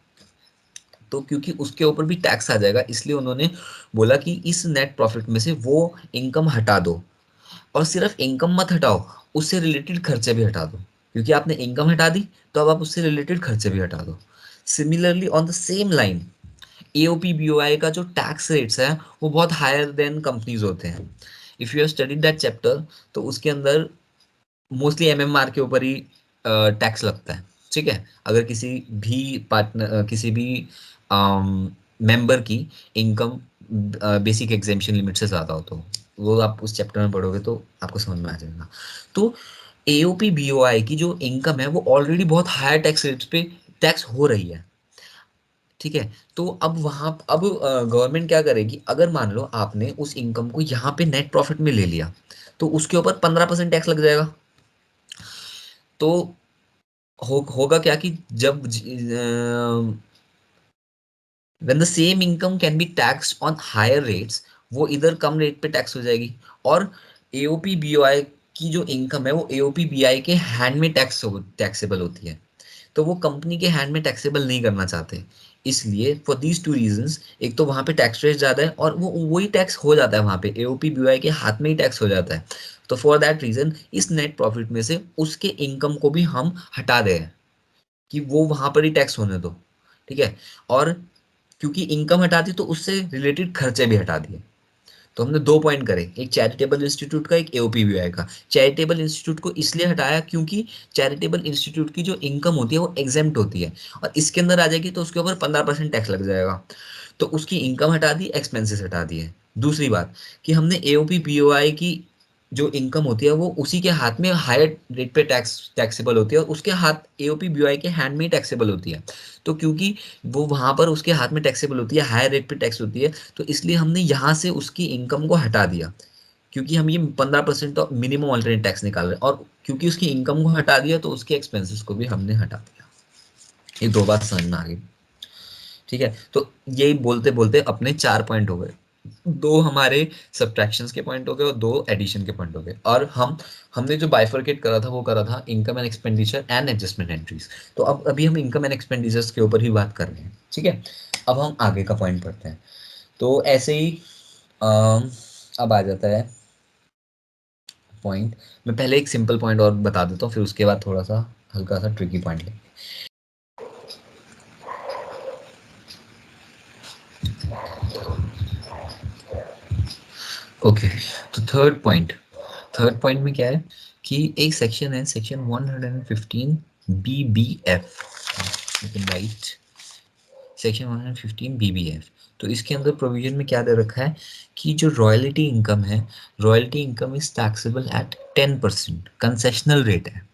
तो क्योंकि उसके ऊपर भी टैक्स आ जाएगा, इसलिए उन्होंने बोला कि इस नेट प्रॉफिट में से वो इनकम हटा दो। और सिर्फ इनकम मत हटाओ, उससे रिलेटेड खर्चे भी हटा दो, क्योंकि आपने इनकम हटा दी तो अब आप उससे रिलेटेड खर्चे भी हटा दो। Similarly on the same line, AOP BOI का जो टैक्स रेट्स है वो बहुत हायर देन कंपनीज होते हैं। If you have studied that chapter, तो उसके अंदर मोस्टली एमएमआर के ऊपर ही टैक्स लगता है। ठीक है, अगर किसी भी पार्टनर, किसी भी मेंबर की इनकम बेसिक एग्जेम्पशन लिमिट से ज़्यादा हो, तो वो आप उस चैप्टर में पढ़ोगे तो आपको समझ में आ जाएगा। तो एओपी बीओआई की जो इनकम है वो ऑलरेडी बहुत हायर टैक्स रेट्स पे टैक्स हो रही है। ठीक है, तो अब गवर्नमेंट क्या करेगी, अगर मान लो आपने उस इनकम को यहाँ पे नेट प्रॉफिट में ले लिया, तो उसके ऊपर 15% टैक्स लग जाएगा। तो होगा क्या कि जब when the same income can be taxed on higher rates, वो इधर कम रेट पे टैक्स हो जाएगी। और एओपी बीओआई की जो इनकम है वो AOPBI के हैंड में टैक्सेबल होती है, तो वो कंपनी के हैंड में टैक्सेबल नहीं करना चाहते। इसलिए फॉर दीज टू रीजंस, एक तो वहां पे टैक्स रेट ज्यादा है और वो वही टैक्स हो जाता है वहां पे, AOPBI के हाथ में ही टैक्स हो जाता है। तो फॉर दैट रीजन इस नेट प्रॉफिट में से उसके इनकम को भी हम हटा दे हैं कि वो वहां पर ही टैक्स होने दो। ठीक है, और क्योंकि इनकम हटा दी तो उससे रिलेटेड खर्चे भी हटा दिए। तो हमने दो पॉइंट करे, एक चैरिटेबल इंस्टीट्यूट का, एक AOPBI का। चैरिटेबल इंस्टीट्यूट को इसलिए हटाया क्योंकि चैरिटेबल इंस्टीट्यूट की जो इनकम होती है वो एग्जेम्प्ट होती है, और इसके अंदर आ जाएगी तो उसके ऊपर 15% टैक्स लग जाएगा। तो उसकी इनकम हटा दी, एक्सपेंसेस हटा दिए। दूसरी बात कि हमने AOPBI की जो इनकम होती है वो उसी के हाथ में हायर रेट पे टैक्सेबल होती है, और उसके हाथ AOPBI के हैंड में ही टैक्सेबल होती है। तो क्योंकि वो वहां पर उसके हाथ में टैक्सेबल होती है, हायर रेट पे टैक्स होती है, तो इसलिए हमने यहाँ से उसकी इनकम को हटा दिया, क्योंकि हम ये 15% तो मिनिमम ऑल्टरनेट टैक्स निकाल रहे हैं, और क्योंकि उसकी इनकम को हटा दिया तो उसके एक्सपेंसेस को भी हमने हटा दिया। ये दो बात समझ में आ गई। ठीक है, तो यही बोलते बोलते अपने चार पॉइंट हो गए। दो हमारे सब्ट्रैक्शंस के पॉइंट हो गए और दो एडिशन के पॉइंट हो गए, और हमने जो बाइफरकेट करा था वो करा था income and expenditure and adjustment entries. तो अब अभी हम इनकम एंड एक्सपेंडिचर्स के ऊपर ही बात कर रहे हैं। ठीक है, अब हम आगे का पॉइंट पढ़ते हैं। तो ऐसे ही अब आ जाता है पॉइंट। मैं पहले एक सिंपल पॉइंट और बता देता हूँ, फिर उसके बाद थोड़ा सा हल्का सा ट्रिकी पॉइंट लेंगे। ओके, तो थर्ड पॉइंट में क्या है कि एक सेक्शन है, section 115 BBF, right, section 115 BBF। तो इसके अंदर प्रोविजन में क्या दे रखा है कि जो रॉयल्टी इनकम है, royalty income is taxable at 10%, concessional rate है।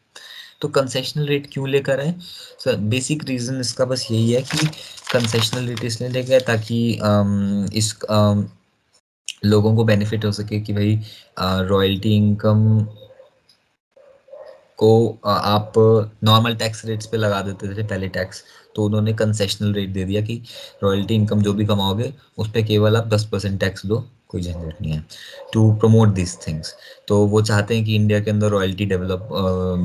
तो कंसेशनल रेट क्यों लेकर है सर? बेसिक रीजन इसका बस यही है कि कंसेशनल रेट इसलिए लेकर है ताकि लोगों को बेनिफिट हो सके कि भाई रॉयल्टी इनकम को आप नॉर्मल टैक्स रेट्स पे लगा देते थे पहले टैक्स, तो उन्होंने कंसेशनल रेट दे दिया कि रॉयल्टी इनकम जो भी कमाओगे उस पर केवल आप 10% टैक्स दो, कोई झंझट नहीं है, टू प्रमोट दिस थिंग्स। तो वो चाहते हैं कि इंडिया के अंदर रॉयल्टी डेवलप,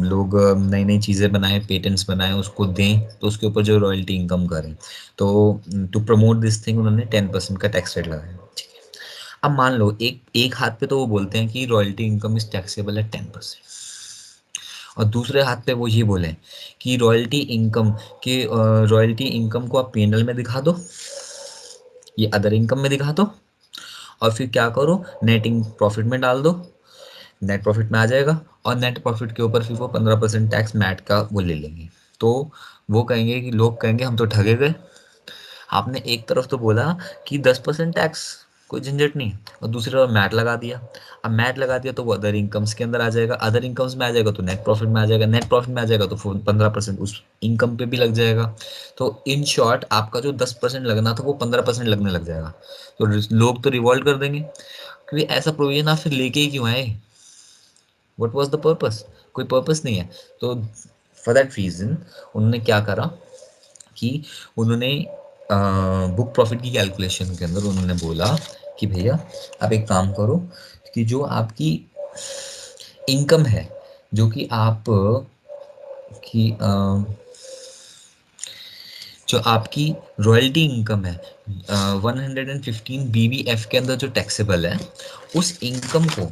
लोग नई नई चीज़ें बनाएं, पेटेंट्स बनाएं, उसको दें, तो उसके ऊपर जो रॉयल्टी इनकम करें। तो टू प्रमोट दिस थिंग उन्होंने 10% का टैक्स रेट लगाया। ठीक है, अब मान लो एक एक हाथ पे तो वो बोलते हैं कि रॉयल्टी इनकम इज टैक्सेबल है 10%, और दूसरे हाथ पे वो ये बोले कि रॉयल्टी इनकम को आप P&L में दिखा दो, ये अदर इनकम में दिखा दो, और फिर क्या करो, नेट प्रॉफिट में डाल दो, नेट प्रॉफिट में आ जाएगा, और नेट प्रॉफिट के ऊपर फिर वो 15% टैक्स मैट का वो ले लेंगे। तो वो कहेंगे कि लोग कहेंगे हम तो ठगे गए, आपने एक तरफ तो बोला कि 10% टैक्स, कोई झंझट नहीं, और दूसरी तरफ मैट लगा दिया। अब मैट लगा दिया तो वो अदर इनकम्स के अंदर आ जाएगा, अदर इनकम्स में आ जाएगा तो नेट प्रॉफिट में आ जाएगा, नेट प्रॉफिट में आ जाएगा तो 15% उस इनकम पे भी लग जाएगा। तो इन शॉर्ट आपका जो 10% लगना था वो 15% लगने लग जाएगा। तो लोग तो रिवॉल्ट कर देंगे, क्योंकि ऐसा प्रोविजन आप फिर लेके ही क्यों आए? What was the purpose? कोई पर्पस नहीं है। तो फॉर दैट रीजन उन्होंने क्या करा कि उन्होंने बुक प्रॉफिट की कैलकुलेशन के अंदर उन्होंने बोला कि भैया आप एक काम करो कि जो आपकी इनकम है, जो कि आप की जो आपकी रॉयल्टी इनकम है 115 BBF के अंदर जो टैक्सेबल है, उस इनकम को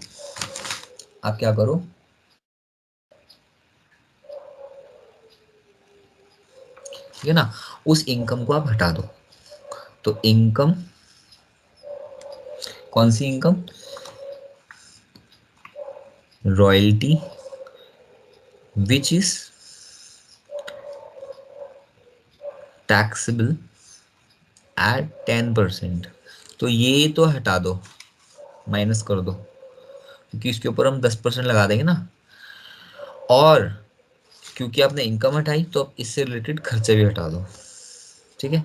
आप क्या करो, ठीक है ना, उस इनकम को आप हटा दो। तो इनकम, कौन सी income? Royalty which is taxable at 10%। तो ये तो हटा दो, माइनस कर दो, क्योंकि इसके ऊपर हम 10% लगा देंगे ना। और क्योंकि आपने इनकम हटाई तो अब इससे रिलेटेड खर्चे भी हटा दो। ठीक है,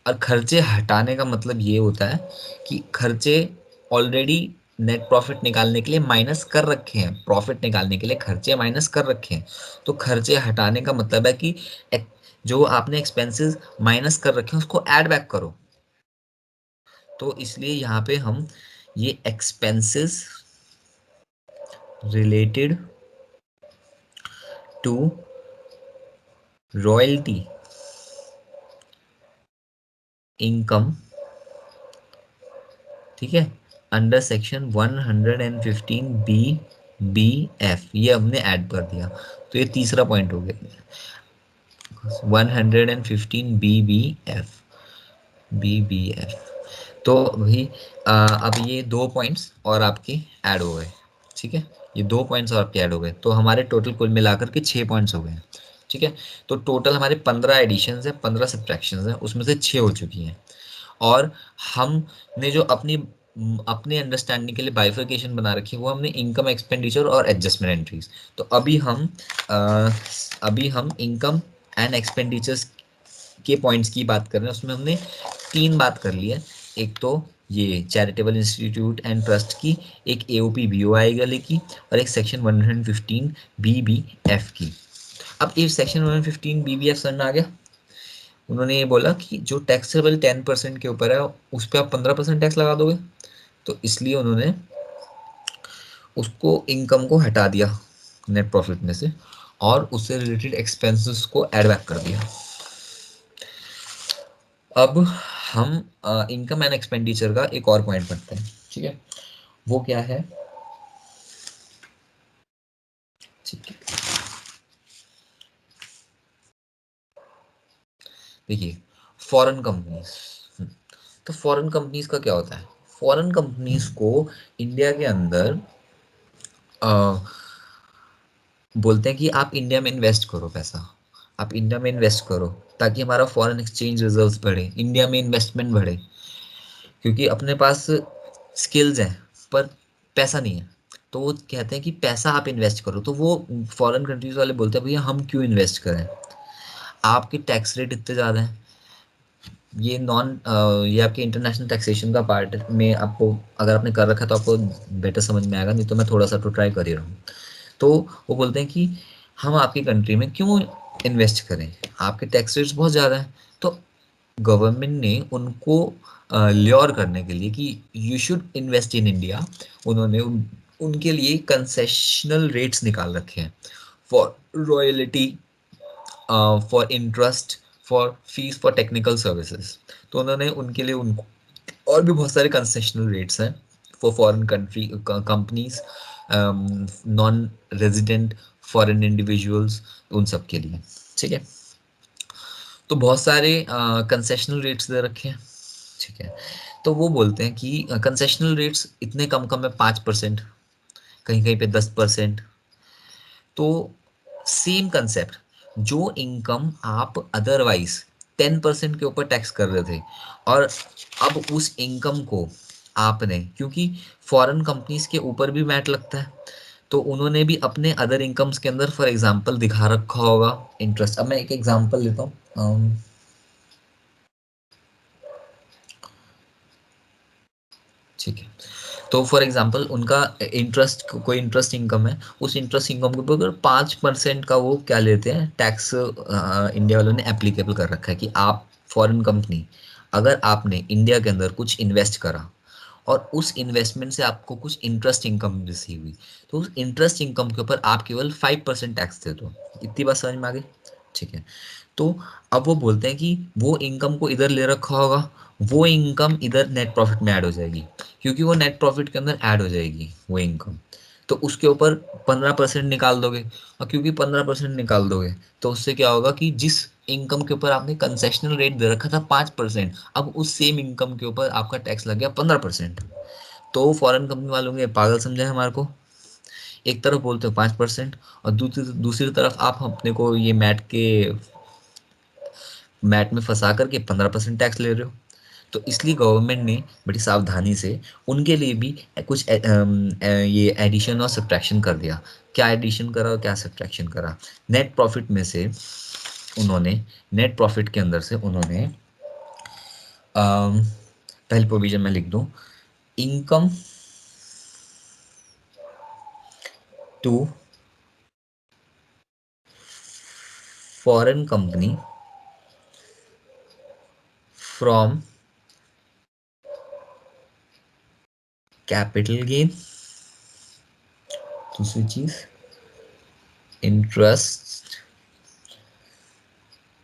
और खर्चे हटाने का मतलब ये होता है कि खर्चे ऑलरेडी नेट प्रॉफिट निकालने के लिए माइनस कर रखे हैं, प्रॉफिट निकालने के लिए खर्चे माइनस कर रखे हैं। तो खर्चे हटाने का मतलब है कि जो आपने एक्सपेंसेस माइनस कर रखे हैं उसको ऐड बैक करो। तो इसलिए यहाँ पे हम ये expenses related to royalty income, ठीक है, अंडर सेक्शन 115 बी ये हमने ऐड कर दिया। तो ये तीसरा पॉइंट हो गया, 115 बी एफ। तो भाई अब ये दो पॉइंट्स और आपके ऐड हो गए, ठीक है, ये दो पॉइंट्स और आपके ऐड हो गए, तो हमारे टोटल कुल मिलाकर के 6 पॉइंट्स हो गए, ठीक है। तो टोटल हमारे 15 एडिशंस है, 15 सब्ट्रैक्शंस हैं, उसमें से 6 हो चुकी हैं। और हमने जो अपने अंडरस्टैंडिंग के लिए बाइफर्केशन बना रखी है वो हमने इनकम एक्सपेंडिचर और एडजस्टमेंट एंट्रीज। तो अ, अभी हम इनकम एंड एक्सपेंडिचर्स के पॉइंट्स की बात कर रहे हैं, उसमें हमने 3 बात कर ली है। एक तो ये चैरिटेबल इंस्टीट्यूट एंड ट्रस्ट की, एक एओपी बीओआई वाले की, और एक सेक्शन 115 बीबीएफ की। अब इस सेक्शन 115 बीबीएफ समझ में आ गया। उन्होंने ये बोला कि जो टैक्सेबल 10% के ऊपर है उस पर आप 15% टैक्स लगा दोगे, तो इसलिए उन्होंने उसको इनकम को हटा दिया नेट प्रॉफिट में से, और उससे रिलेटेड एक्सपेंसेस को ऐड बैक कर दिया। अब हम इनकम एंड एक्सपेंडिचर का एक और पॉइंट पढ़ते हैं, ठीक है, वो क्या है, ठीक है, देखिए, फॉरेन कंपनीज। तो फॉरेन कंपनीज का क्या होता है, फॉरेन कंपनीज को इंडिया के अंदर अ, बोलते हैं कि आप इंडिया में इन्वेस्ट करो पैसा, आप इंडिया में इन्वेस्ट करो, ताकि हमारा फॉरेन एक्सचेंज रिजर्व्स बढ़े, इंडिया में इन्वेस्टमेंट बढ़े, क्योंकि अपने पास स्किल्स हैं पर पैसा नहीं है। तो वो कहते हैं कि पैसा आप इन्वेस्ट करो, तो वो फॉरेन कंट्रीज वाले बोलते हैं भैया हम क्यों इन्वेस्ट करें, आपके टैक्स रेट इतने ज़्यादा हैं। ये आपके इंटरनेशनल टैक्सेशन का पार्ट में, आपको अगर आपने कर रखा है तो आपको बेटर समझ में आएगा, नहीं तो मैं थोड़ा सा तो ट्राई कर ही रहा हूँ। तो वो बोलते हैं कि हम आपकी कंट्री में क्यों इन्वेस्ट करें, आपके टैक्स रेट्स बहुत ज़्यादा हैं। तो गवर्नमेंट ने उनको ल्योर करने के लिए कि you should invest in India, उन्होंने उनके लिए कंसेशनल रेट्स निकाल रखे हैं, for royalty, for interest, for fees, for technical services. तो उन्होंने उनके लिए उनको और भी बहुत सारे कंसेशनल रेट्स हैं for foreign country companies, non resident foreign individuals, उन सब के लिए, ठीक है। तो बहुत सारे कंसेशनल रेट्स दे रखे हैं, ठीक है। तो वो बोलते हैं कि कंसेशनल रेट्स इतने कम कम है, 5%, कहीं कहीं पे 10%। तो सेम कंसेप्ट, जो इनकम आप अदरवाइज 10% के ऊपर टैक्स कर रहे थे, और अब उस इनकम को आपने, क्योंकि फॉरेन कंपनीज के ऊपर भी मैट लगता है, तो उन्होंने भी अपने अदर इनकम्स के अंदर फॉर एग्जांपल दिखा रखा होगा इंटरेस्ट। अब मैं एक एग्जांपल लेता हूँ, ठीक है। तो फॉर एग्जांपल उनका इंटरेस्ट, कोई इंटरेस्ट इनकम है, उस इंटरेस्ट इनकम के ऊपर 5% का वो क्या लेते हैं टैक्स, इंडिया वालों ने एप्लीकेबल कर रखा है कि आप फॉरेन कंपनी, अगर आपने इंडिया के अंदर कुछ इन्वेस्ट करा और उस इन्वेस्टमेंट से आपको कुछ इंटरेस्ट इनकम रिसीव हुई, तो उस इंटरेस्ट इनकम के ऊपर आप केवल 5% टैक्स दे दो। इतनी बात समझ में आ गई, ठीक है। तो अब वो बोलते हैं कि वो इनकम को इधर ले रखा होगा, वो इनकम इधर नेट प्रॉफिट में ऐड हो जाएगी, क्योंकि वो नेट प्रॉफिट के अंदर ऐड हो जाएगी वो इनकम। तो उसके ऊपर 15% निकाल दोगे, और क्योंकि 15% निकाल दोगे तो उससे क्या होगा कि जिस इनकम के ऊपर आपने कंसेशनल रेट दे रखा था 5%, अब उस सेम इनकम के ऊपर आपका टैक्स लग गया 15%। तो फॉरेन कंपनी वालों ने पागल समझा है हमारे को, एक तरफ बोलते हो 5%, और दूसरी दूसरी तरफ आप अपने को ये मैट में फंसा करके 15% टैक्स ले रहे हो। तो इसलिए गवर्नमेंट ने बड़ी सावधानी से उनके लिए भी कुछ ये एडिशन और सब्ट्रैक्शन कर दिया। क्या एडिशन करा और क्या सब्ट्रैक्शन करा, नेट प्रॉफिट में से उन्होंने, नेट प्रॉफिट के अंदर से उन्होंने पहली प्रोविजन में लिख दूं, income to foreign company from capital gain दूसरी चीज इंटरेस्ट,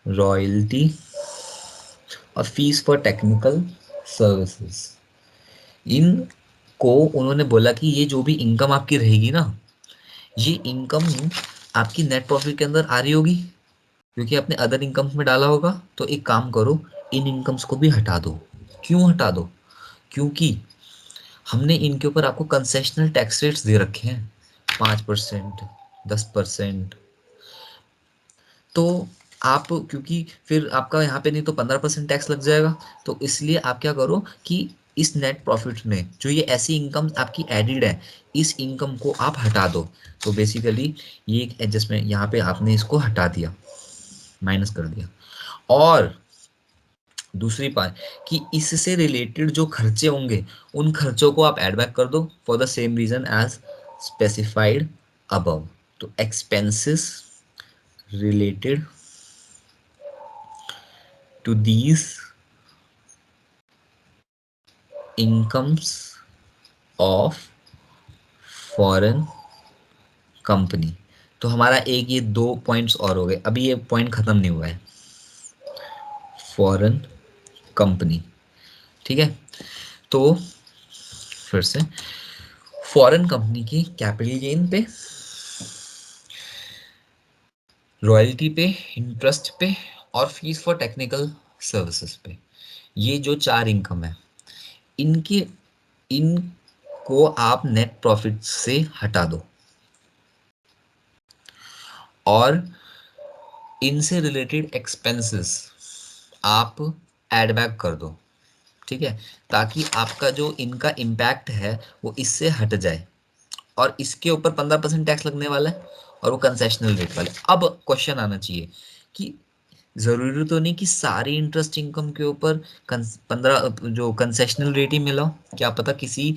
रॉयल्टी और फीस फॉर टेक्निकल सर्विसेज। इन को उन्होंने बोला कि ये जो भी इनकम आपकी रहेगी ना, ये इनकम आपकी नेट प्रॉफिट के अंदर आ रही होगी, क्योंकि आपने अदर इनकम में डाला होगा। तो एक काम करो, इन इनकम्स को भी हटा दो। क्यों हटा दो? क्योंकि हमने इनके ऊपर आपको कंसेशनल टैक्स रेट्स दे रखे हैं, 5%, 10%। तो आप, क्योंकि फिर आपका यहाँ पे नहीं तो 15% टैक्स लग जाएगा। तो इसलिए आप क्या करो कि इस नेट प्रॉफिट में जो ये ऐसी इनकम आपकी एडिड है, इस इनकम को आप हटा दो। तो बेसिकली ये एक एडजस्टमेंट, यहाँ पे आपने इसको हटा दिया, माइनस कर दिया। और दूसरी बात कि इससे रिलेटेड जो खर्चे होंगे, उन खर्चों को आप ऐड बैक कर दो for the same reason as specified above. तो expenses related to these incomes of foreign company। तो हमारा एक ये दो पॉइंट्स और हो गए, अभी ये पॉइंट खत्म नहीं हुआ है, फॉरेन कंपनी। ठीक है, तो फिर से फॉरेन कंपनी की कैपिटल गेन पे, रॉयल्टी पे, इंटरेस्ट पे और फीस फॉर टेक्निकल सर्विसेज पे, ये जो चार इनकम है, इनके इनको आप नेट प्रॉफिट से हटा दो और इनसे रिलेटेड एक्सपेंसेस आप ऐड बैक कर दो। ठीक है, ताकि आपका जो इनका इम्पैक्ट है वो इससे हट जाए। और इसके ऊपर 15% टैक्स लगने वाला है, और वो कंसेशनल रेट वाले। अब क्वेश्चन आना चाहिए कि जरूरी तो नहीं कि सारी इंटरेस्ट इनकम के ऊपर 15 जो कंसेशनल रेट ही मिला हो। क्या पता किसी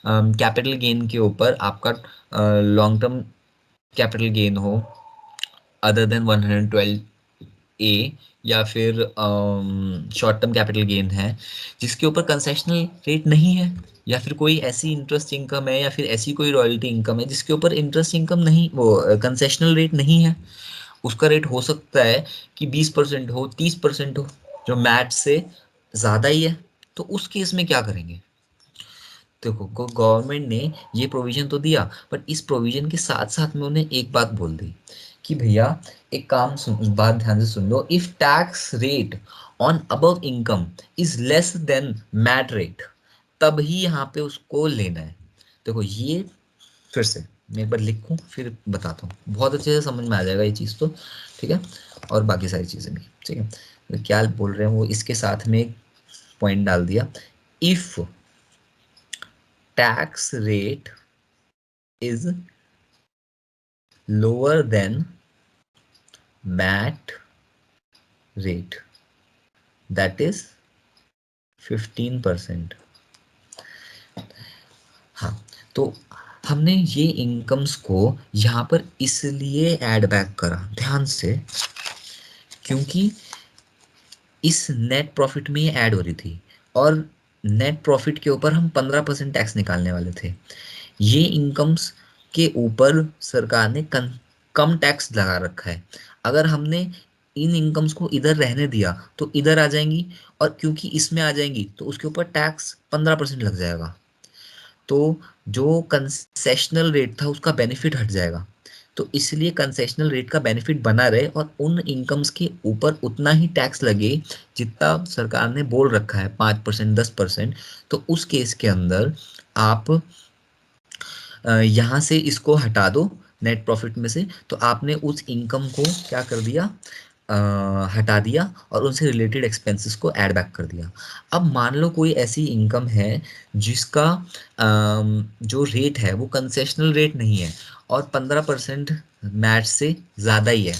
कैपिटल गेन के ऊपर आपका लॉन्ग टर्म कैपिटल गेन हो अदर देन 112 ए, या फिर शॉर्ट टर्म कैपिटल गेन है जिसके ऊपर कंसेशनल रेट नहीं है, या फिर कोई ऐसी इंटरेस्ट इनकम है, या फिर ऐसी कोई रॉयल्टी इनकम है जिसके ऊपर इंटरेस्ट इनकम नहीं, वो कंसेशनल रेट नहीं है। उसका रेट हो सकता है कि 20% हो, 30% हो, जो मैट से ज़्यादा ही है। तो उस केस में क्या करेंगे? देखो, गवर्नमेंट ने ये प्रोविजन तो दिया, बट इस प्रोविजन के साथ साथ में उन्हें एक बात बोल दी कि भैया एक काम सुन, बात ध्यान से सुन लो, if tax rate on above income is less than MAT rate, तब ही यहाँ पे उसको लेना है। देखो ये फिर से मैं एक बार लिखूं फिर बताता हूँ, बहुत अच्छे से समझ में आ जाएगा ये चीज़ तो। ठीक है, और बाकी सारी चीज़ें भी। ठीक है, तो क्या बोल रहे हैं वो इसके साथ में एक पॉइंट डाल दिया, if tax rate is lower than MAT rate, that is 15%। हाँ, तो हमने ये इनकम्स को यहाँ पर इसलिए ऐड बैक करा ध्यान से, क्योंकि इस नेट प्रॉफिट में ये ऐड हो रही थी, और नेट प्रॉफिट के ऊपर हम 15% टैक्स निकालने वाले थे। ये इनकम्स के ऊपर सरकार ने कम टैक्स लगा रखा है। अगर हमने इन इनकम्स को इधर रहने दिया तो इधर आ जाएंगी, और क्योंकि इसमें आ जाएंगी तो उसके ऊपर टैक्स 15% लग जाएगा। तो जो कंसेशनल रेट था उसका बेनिफिट हट जाएगा। तो इसलिए कंसेशनल रेट का बेनिफिट बना रहे और उन इनकम्स के ऊपर उतना ही टैक्स लगे जितना सरकार ने बोल रखा है, 5%, 10%। तो उस केस के अंदर आप यहाँ से इसको हटा दो नेट प्रॉफिट में से, तो आपने उस इनकम को क्या कर दिया, हटा दिया और उनसे रिलेटेड एक्सपेंसेस को ऐड बैक कर दिया। अब मान लो कोई ऐसी इनकम है जिसका जो रेट है वो कंसेशनल रेट नहीं है और 15% मैच से ज़्यादा ही है,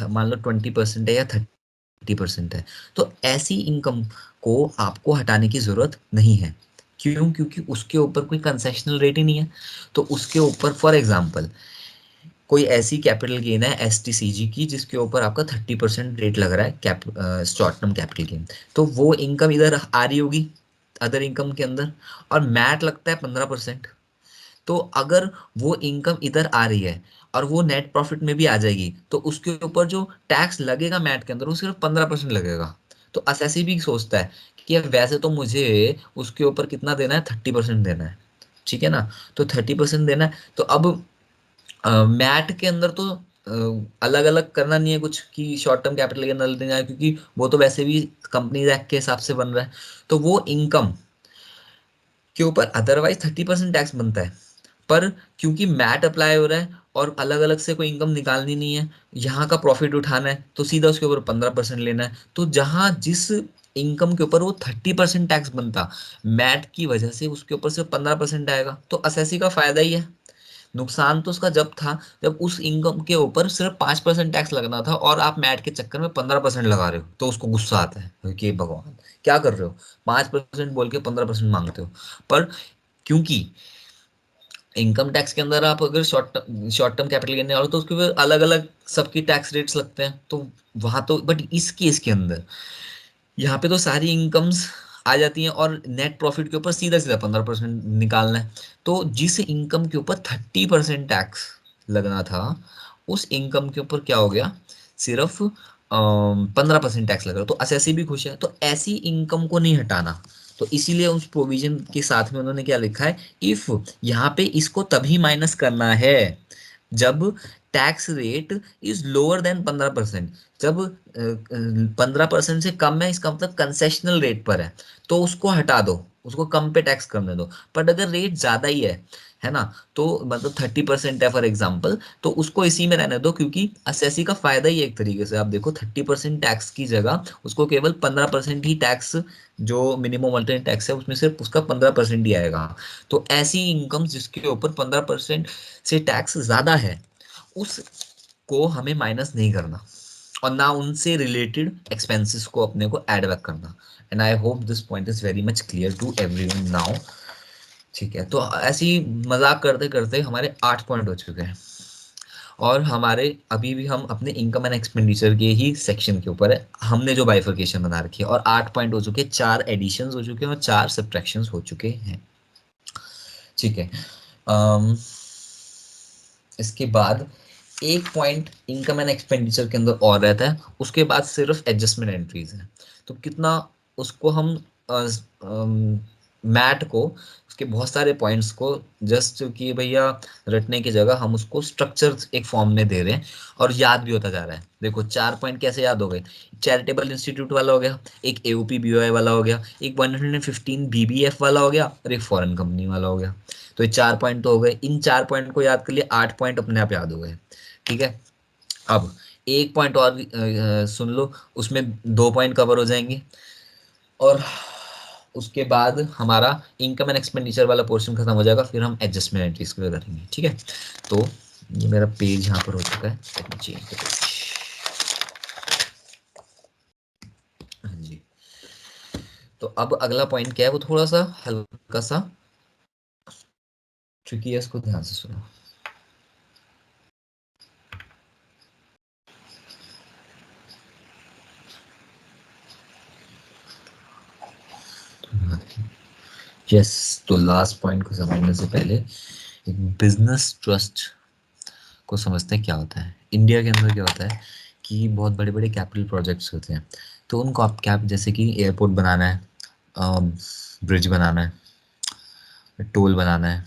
मान लो 20% है या 30% है। तो ऐसी इनकम को आपको हटाने की ज़रूरत नहीं है। क्यों? क्योंकि उसके ऊपर कोई कंसेशनल रेट ही नहीं है। तो उसके ऊपर फॉर एग्जांपल कोई ऐसी कैपिटल गेन है एसटीसीजी की जिसके ऊपर आपका 30% रेट लग रहा है शॉर्ट टर्म कैपिटल गेन, तो वो इनकम इधर आ रही होगी अदर इनकम के अंदर, और मैट लगता है 15%। तो अगर वो इनकम इधर आ रही है और वो नेट प्रॉफिट में भी आ जाएगी, तो उसके ऊपर जो टैक्स लगेगा मैट के अंदर वो सिर्फ 15% लगेगा। तो असेसी भी सोचता है कि यार वैसे तो मुझे उसके ऊपर कितना देना है, 30% देना है, ठीक है ना। तो 30% देना है, तो अब मैट के अंदर तो अलग अलग करना नहीं है कुछ कि शॉर्ट टर्म कैपिटल गेन अलग देना है, क्योंकि वो तो वैसे भी कंपनी एक्ट के हिसाब से बन रहा है। तो वो इनकम के ऊपर अदरवाइज 30% टैक्स बनता है, पर क्योंकि मैट अप्लाई हो रहा है और अलग अलग से कोई इनकम निकालनी नहीं है, यहाँ का प्रॉफिट उठाना है, तो सीधा उसके ऊपर 15% लेना है। तो जहां जिस इनकम के ऊपर वो 30% टैक्स बनता, मैट की वजह से उसके ऊपर सिर्फ 15% आएगा। तो असेसी का फायदा ही है। नुकसान तो उसका जब था जब उस इनकम के ऊपर सिर्फ 5% टैक्स लगना था और आप मैट के चक्कर में 15% लगा रहे हो, तो उसको गुस्सा आता है कि भगवान क्या कर रहे हो, 5% बोल के 15% मांगते हो। पर क्योंकि इनकम टैक्स के अंदर आप अगर शॉर्ट टर्म कैपिटल गेन निकालो तो उसके ऊपर अलग अलग सबकी टैक्स रेट्स लगते हैं, तो वहां तो बट इस केस के अंदर यहाँ पे तो सारी इनकम्स आ जाती हैं और नेट प्रॉफिट के ऊपर सीधा सीधा 15% निकालना है। तो जिस इनकम के ऊपर 30% टैक्स लगना था, उस इनकम के ऊपर क्या हो गया, सिर्फ 15% टैक्स लग रहा है। तो असेसी भी खुश है। तो ऐसी इनकम को नहीं हटाना, तो इसीलिए उस प्रोविजन के साथ में उन्होंने क्या लिखा है, इफ यहाँ पे इसको तभी माइनस करना है जब tax rate is lower than 15%। जब 15% से कम है, इसका मतलब कंसेशनल रेट पर है, तो उसको हटा दो, उसको कम पे टैक्स करने दो। बट अगर रेट ज्यादा ही है ना, तो मतलब 30% है फॉर एग्जाम्पल, तो उसको इसी में रहने दो, क्योंकि असेसी का फायदा ही एक तरीके से आप देखो 30% टैक्स की जगह उसको केवल 15% ही टैक्स, जो मिनिमम अल्टरनेट टैक्स है उसमें सिर्फ उसका 15% ही आएगा। तो ऐसी इनकम जिसके ऊपर 15% से टैक्स ज्यादा है, उसको हमें माइनस नहीं करना और ना उनसे रिलेटेड एक्सपेंसेस को अपने को ऐड बैक करना। And I hope this point is very much clear to everyone now. ठीक है, तो ऐसे ही मजाक करते करते हमारे 8 पॉइंट हो चुके हैं और हमारे अभी भी हम अपने इनकम एंड एक्सपेंडिचर के ही सेक्शन के ऊपर है, हमने जो बाइफर्केशन बना रखी है। और 8 पॉइंट हो चुके हैं, 4 एडिशंस हो चुके हैं और 4 सब्ट्रैक्शंस हो चुके हैं। ठीक है। अम, इसके बाद एक पॉइंट इनकम एंड एक्सपेंडिचर के अंदर और रहता है, उसके बाद सिर्फ एडजस्टमेंट एंट्रीज है। तो कितना उसको हम मैट को, उसके बहुत सारे पॉइंट्स को जस्ट कि भैया रटने की जगह हम उसको स्ट्रक्चर एक फॉर्म में दे रहे हैं और याद भी होता जा रहा है। देखो 4 पॉइंट कैसे याद हो गए, चैरिटेबल इंस्टीट्यूट वाला हो गया, एक एओपी बीओआई वाला हो गया, एक 115 बीबीएफ वाला हो गया और एक फॉरेन कंपनी वाला हो गया। तो ये 4 पॉइंट तो हो गए, इन 4 पॉइंट को याद कर लिए, 8 पॉइंट अपने आप याद हो गए। ठीक है। अब एक पॉइंट और सुन लो, उसमें 2 पॉइंट कवर हो जाएंगे और उसके बाद हमारा इनकम एंड एक्सपेंडिचर वाला पोर्शन खत्म हो जाएगा, फिर हम एडजस्टमेंट एंट्रीज को करेंगे। ठीक है। तो ये मेरा पेज यहाँ पर हो चुका है, let me change the page. हाँ जी। तो अब अगला पॉइंट क्या है, वो थोड़ा सा हल्का सा ट्रिकी है, इसको ध्यान से सुनो। यस। तो लास्ट पॉइंट को समझने से पहले एक बिजनेस ट्रस्ट को समझते हैं क्या होता है। इंडिया के अंदर क्या होता है कि बहुत बड़े बड़े कैपिटल प्रोजेक्ट्स होते हैं, तो उनको आप क्या, जैसे कि एयरपोर्ट बनाना है, ब्रिज बनाना है, टोल बनाना है,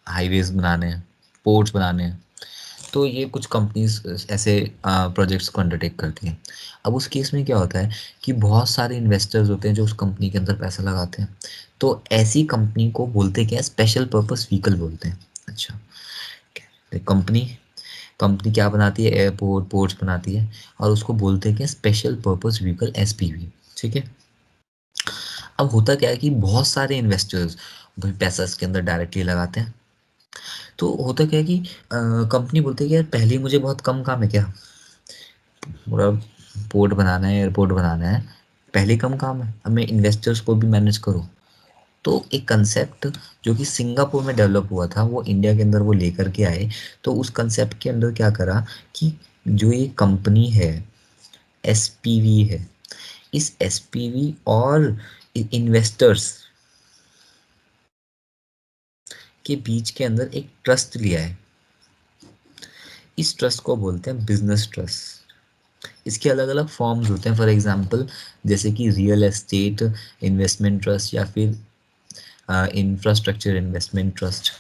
हाईवेज बनाने हैं, पोर्ट्स बनाने हैं, तो ये कुछ कंपनीज ऐसे प्रोजेक्ट्स को अंडरटेक करती हैं। अब उस केस में क्या होता है कि बहुत सारे इन्वेस्टर्स होते हैं जो उस कंपनी के अंदर पैसा लगाते हैं। तो ऐसी कंपनी को बोलते क्या है, स्पेशल पर्पस व्हीकल बोलते हैं। अच्छा, कंपनी कंपनी क्या बनाती है, एयरपोर्ट पोर्ट्स बनाती है, और उसको बोलते हैं क्या, स्पेशल पर्पस व्हीकल, एसपीवी। ठीक है। अब होता क्या है कि बहुत सारे इन्वेस्टर्स भाई पैसा इसके अंदर डायरेक्टली लगाते हैं। तो होता क्या है कि कंपनी बोलती है कि यार पहले ही मुझे बहुत कम काम है क्या, पूरा पोर्ट बनाना है, एयरपोर्ट बनाना है, पहले ही कम काम है, अब मैं इन्वेस्टर्स को भी मैनेज करूँ। तो एक कंसेप्ट जो कि सिंगापुर में डेवलप हुआ था, वो इंडिया के अंदर वो लेकर के आए। तो उस कंसेप्ट के अंदर क्या करा कि जो ये कंपनी है, एसपीवी है, इस एसपीवी और इन्वेस्टर्स, के बीच के अंदर एक ट्रस्ट लिया है। इस ट्रस्ट को बोलते हैं बिजनेस ट्रस्ट। इसके अलग अलग फॉर्म्स होते हैं, फॉर एग्जांपल जैसे कि रियल एस्टेट इन्वेस्टमेंट ट्रस्ट या फिर इंफ्रास्ट्रक्चर इन्वेस्टमेंट ट्रस्ट।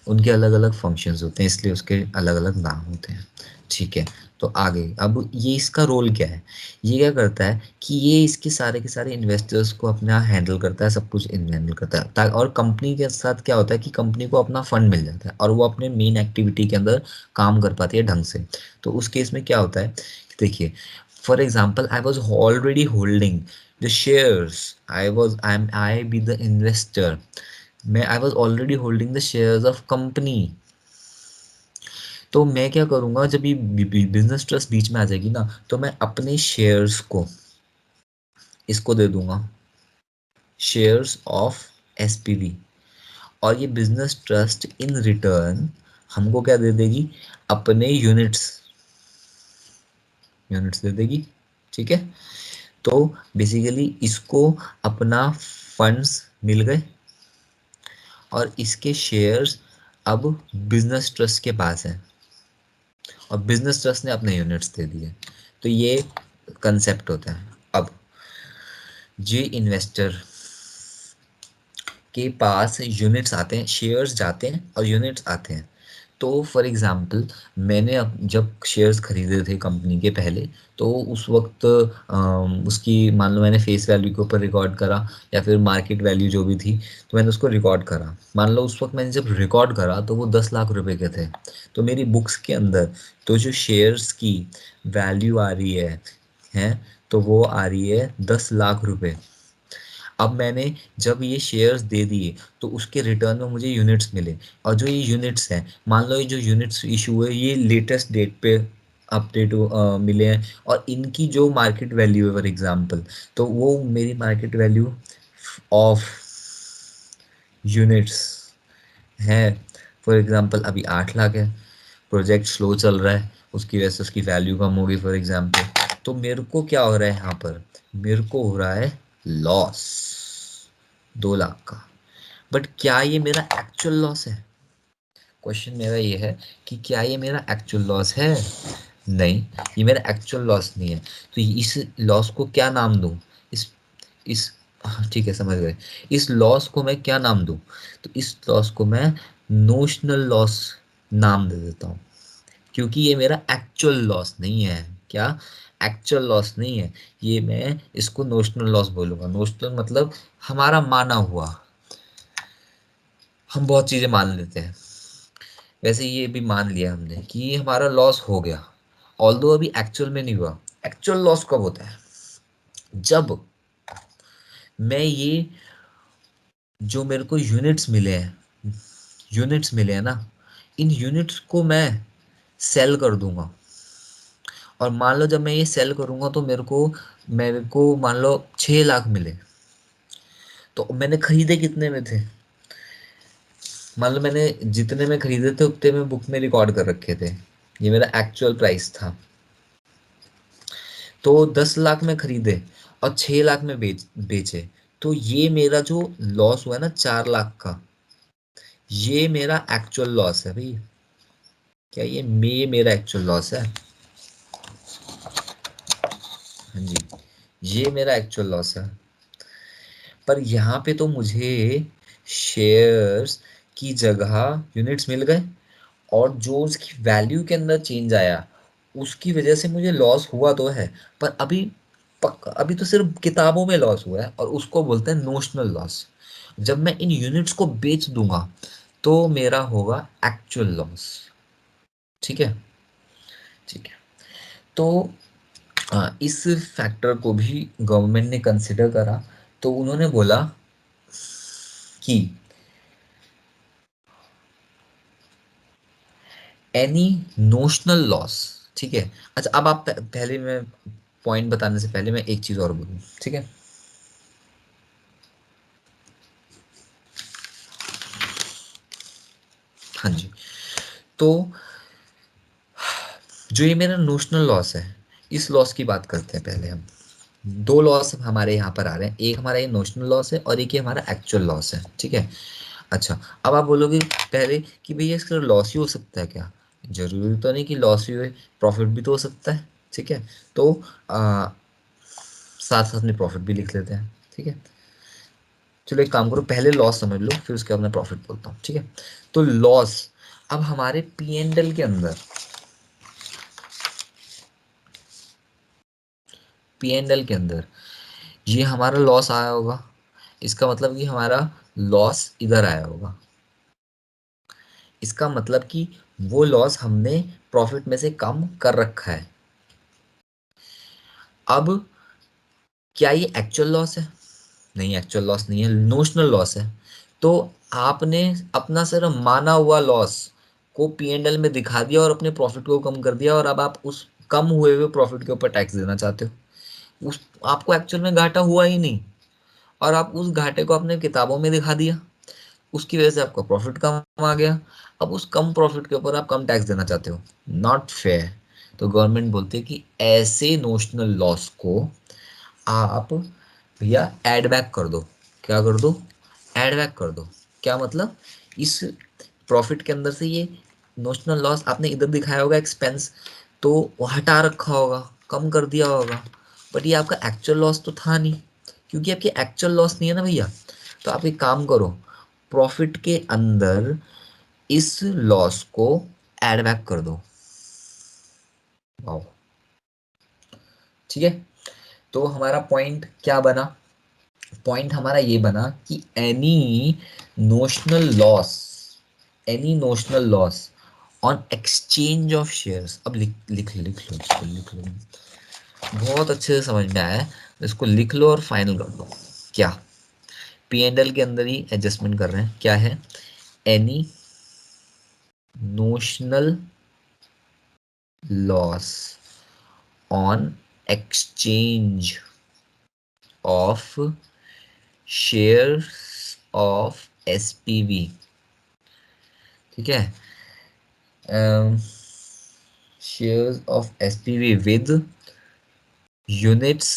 उनके अलग अलग फंक्शंस होते हैं, इसलिए उसके अलग अलग नाम होते हैं। ठीक है, तो आगे अब ये इसका रोल क्या है। ये क्या करता है कि ये इसके सारे के सारे इन्वेस्टर्स को अपना हैंडल करता है, सब कुछ हैंडल करता है और कंपनी के साथ क्या होता है कि कंपनी को अपना फंड मिल जाता है और वो अपने मेन एक्टिविटी के अंदर काम कर पाती है ढंग से। तो उस केस में क्या होता है कि देखिए, for example I was already holding the shares, I be the investor, मैं I was already holding the shares of company. तो मैं क्या करूंगा, जब ये बिजनेस ट्रस्ट बीच में आ जाएगी ना, तो मैं अपने शेयर्स को इसको दे दूंगा, शेयर्स ऑफ एसपीवी। और ये बिजनेस ट्रस्ट इन रिटर्न हमको क्या दे देगी, अपने यूनिट्स, यूनिट्स दे देगी। ठीक है, तो बेसिकली इसको अपना फंड्स मिल गए और इसके शेयर्स अब बिजनेस ट्रस्ट के पास है और बिजनेस ट्रस्ट ने अपने यूनिट्स दे दिए। तो ये कंसेप्ट होता है। अब जे इन्वेस्टर के पास यूनिट्स आते हैं, शेयर्स जाते हैं और यूनिट्स आते हैं। तो फॉर एग्जांपल मैंने जब शेयर्स खरीदे थे कंपनी के पहले, तो उस वक्त उसकी मान लो मैंने फेस वैल्यू के ऊपर रिकॉर्ड करा या फिर मार्केट वैल्यू जो भी थी, तो मैंने उसको रिकॉर्ड करा। मान लो उस वक्त मैंने जब रिकॉर्ड करा तो वो 10 लाख रुपए के थे। तो मेरी बुक्स के अंदर तो जो शेयर्स की वैल्यू आ रही है तो वो आ रही है 10 लाख रुपए। अब मैंने जब ये शेयर्स दे दिए तो उसके रिटर्न में मुझे यूनिट्स मिले, और जो ये यूनिट्स हैं, मान लो ये जो यूनिट्स इशू हुए ये लेटेस्ट डेट पे अपडेट मिले हैं, और इनकी जो मार्केट वैल्यू है फॉर एग्जांपल, तो वो मेरी मार्केट वैल्यू ऑफ यूनिट्स है, फॉर एग्जांपल अभी 8 लाख है। प्रोजेक्ट स्लो चल रहा है, उसकी वजह से उसकी वैल्यू कम होगी फॉर एग्जांपल। तो मेरे को क्या हो रहा है यहाँ पर, मेरे को हो रहा है लॉस 2 लाख का। बट क्या ये मेरा एक्चुअल लॉस है? क्वेश्चन मेरा ये है कि क्या ये मेरा एक्चुअल लॉस है? नहीं, ये मेरा एक्चुअल लॉस नहीं है। तो इस लॉस को क्या नाम दूं? इस हाँ, ठीक है, समझ गए। इस लॉस को मैं क्या नाम दूं? तो इस लॉस को मैं नोशनल लॉस नाम दे देता हूँ, क्योंकि ये मेरा एक्चुअल लॉस नहीं है। क्या? एक्चुअल लॉस नहीं है ये, मैं इसको नोशनल लॉस बोलूंगा। नोशनल मतलब हमारा माना हुआ, हम बहुत चीजें मान लेते हैं। वैसे ये भी मान लिया हमने कि ये हमारा लॉस हो गया, ऑल्दो अभी एक्चुअल में नहीं हुआ। एक्चुअल लॉस कब होता है? जब मैं ये जो मेरे को यूनिट्स मिले हैं, यूनिट्स मिले हैं ना, इन यूनिट्स को मैं सेल कर दूंगा। और मान लो जब मैं ये सेल करूंगा तो मेरे को मान लो 6 लाख मिले। तो मैंने खरीदे कितने में थे? मान लो मैंने जितने में खरीदे थे उतने में बुक में रिकॉर्ड कर रखे थे, ये मेरा एक्चुअल प्राइस था। तो 10 लाख में खरीदे और 6 लाख में बेचे, तो ये मेरा जो लॉस हुआ है ना 4 लाख का, ये मेरा एक्चुअल लॉस है भाई। क्या ये मेरा एक्चुअल लॉस है? हाँ जी, ये मेरा एक्चुअल लॉस है। पर यहाँ पे तो मुझे शेयर्स की जगह यूनिट्स मिल गए, और जो उसकी वैल्यू के अंदर चेंज आया उसकी वजह से मुझे लॉस हुआ तो है, पर अभी तो सिर्फ किताबों में लॉस हुआ है, और उसको बोलते हैं नोशनल लॉस। जब मैं इन यूनिट्स को बेच दूंगा तो मेरा होगा एक्चुअल लॉस। ठीक है, ठीक है। तो इस फैक्टर को भी गवर्नमेंट ने कंसिडर करा, तो उन्होंने बोला कि एनी नोशनल लॉस। ठीक है, अच्छा अब आप पहले मैं पॉइंट बताने से पहले मैं एक चीज और बोलूं, ठीक है। हाँ जी, तो जो ये मेरा नोशनल लॉस है, इस लॉस की बात करते हैं पहले हम। दो लॉस हमारे यहाँ पर आ रहे हैं, एक हमारा ये नोशनल लॉस है और एक ये हमारा एक्चुअल लॉस है। ठीक है, अच्छा, अब आप बोलोगे पहले कि भैया इसका लॉस ही हो सकता है क्या? जरूरी तो नहीं कि लॉस ही हो, प्रॉफिट भी तो हो सकता है। ठीक है, तो साथ साथ में प्रॉफिट भी लिख लेते हैं। ठीक है, चलो एक काम करो, पहले लॉस समझ लो, फिर उसके बाद मैं प्रॉफिट बोलता हूँ। ठीक है, तो लॉस, अब हमारे पी एंड एल के अंदर, पी एंड एल के अंदर ये हमारा लॉस आया होगा, इसका मतलब कि हमारा लॉस इधर आया होगा। इसका मतलब कि वो लॉस हमने प्रॉफिट में से कम कर रखा है। अब क्या ये एक्चुअल लॉस है? नहीं, एक्चुअल लॉस नहीं है, नोशनल लॉस है। तो आपने अपना सिर्फ माना हुआ लॉस को पी एंड एल में दिखा दिया और अपने प्रॉफिट को कम कर दिया, और अब आप उस कम हुए हुए प्रॉफिट के ऊपर टैक्स देना चाहते हो। उस आपको एक्चुअल में घाटा हुआ ही नहीं, और आप उस घाटे को अपने किताबों में दिखा दिया, उसकी वजह से आपका प्रॉफिट कम आ गया। अब उस कम प्रॉफिट के ऊपर आप कम टैक्स देना चाहते हो, नॉट फेयर। तो गवर्नमेंट बोलती है कि ऐसे नोशनल लॉस को आप भैया ऐड बैक कर दो। क्या कर दो? ऐड बैक कर दो। क्या मतलब? इस प्रॉफिट के अंदर से ये नोशनल लॉस आपने इधर दिखाया होगा एक्सपेंस, तो वो हटा रखा होगा, कम कर दिया होगा, बट ये आपका एक्चुअल लॉस तो था नहीं, क्योंकि आपकी एक्चुअल लॉस नहीं है ना भैया। तो आप एक काम करो, प्रॉफिट के अंदर इस लॉस को ऐड बैक कर दो। वाओ, ठीक है। तो हमारा पॉइंट क्या बना? पॉइंट हमारा ये बना कि notional loss any notional loss on exchange of shares. अब लिख लो इसको, लिख लो, बहुत अच्छे से समझ में आया है, इसको लिख लो और फाइनल कर दो। क्या? पी एंड एल के अंदर ही एडजस्टमेंट कर रहे हैं, क्या है? Any notional loss on exchange of shares of SPV. ठीक है, shares of SPV with units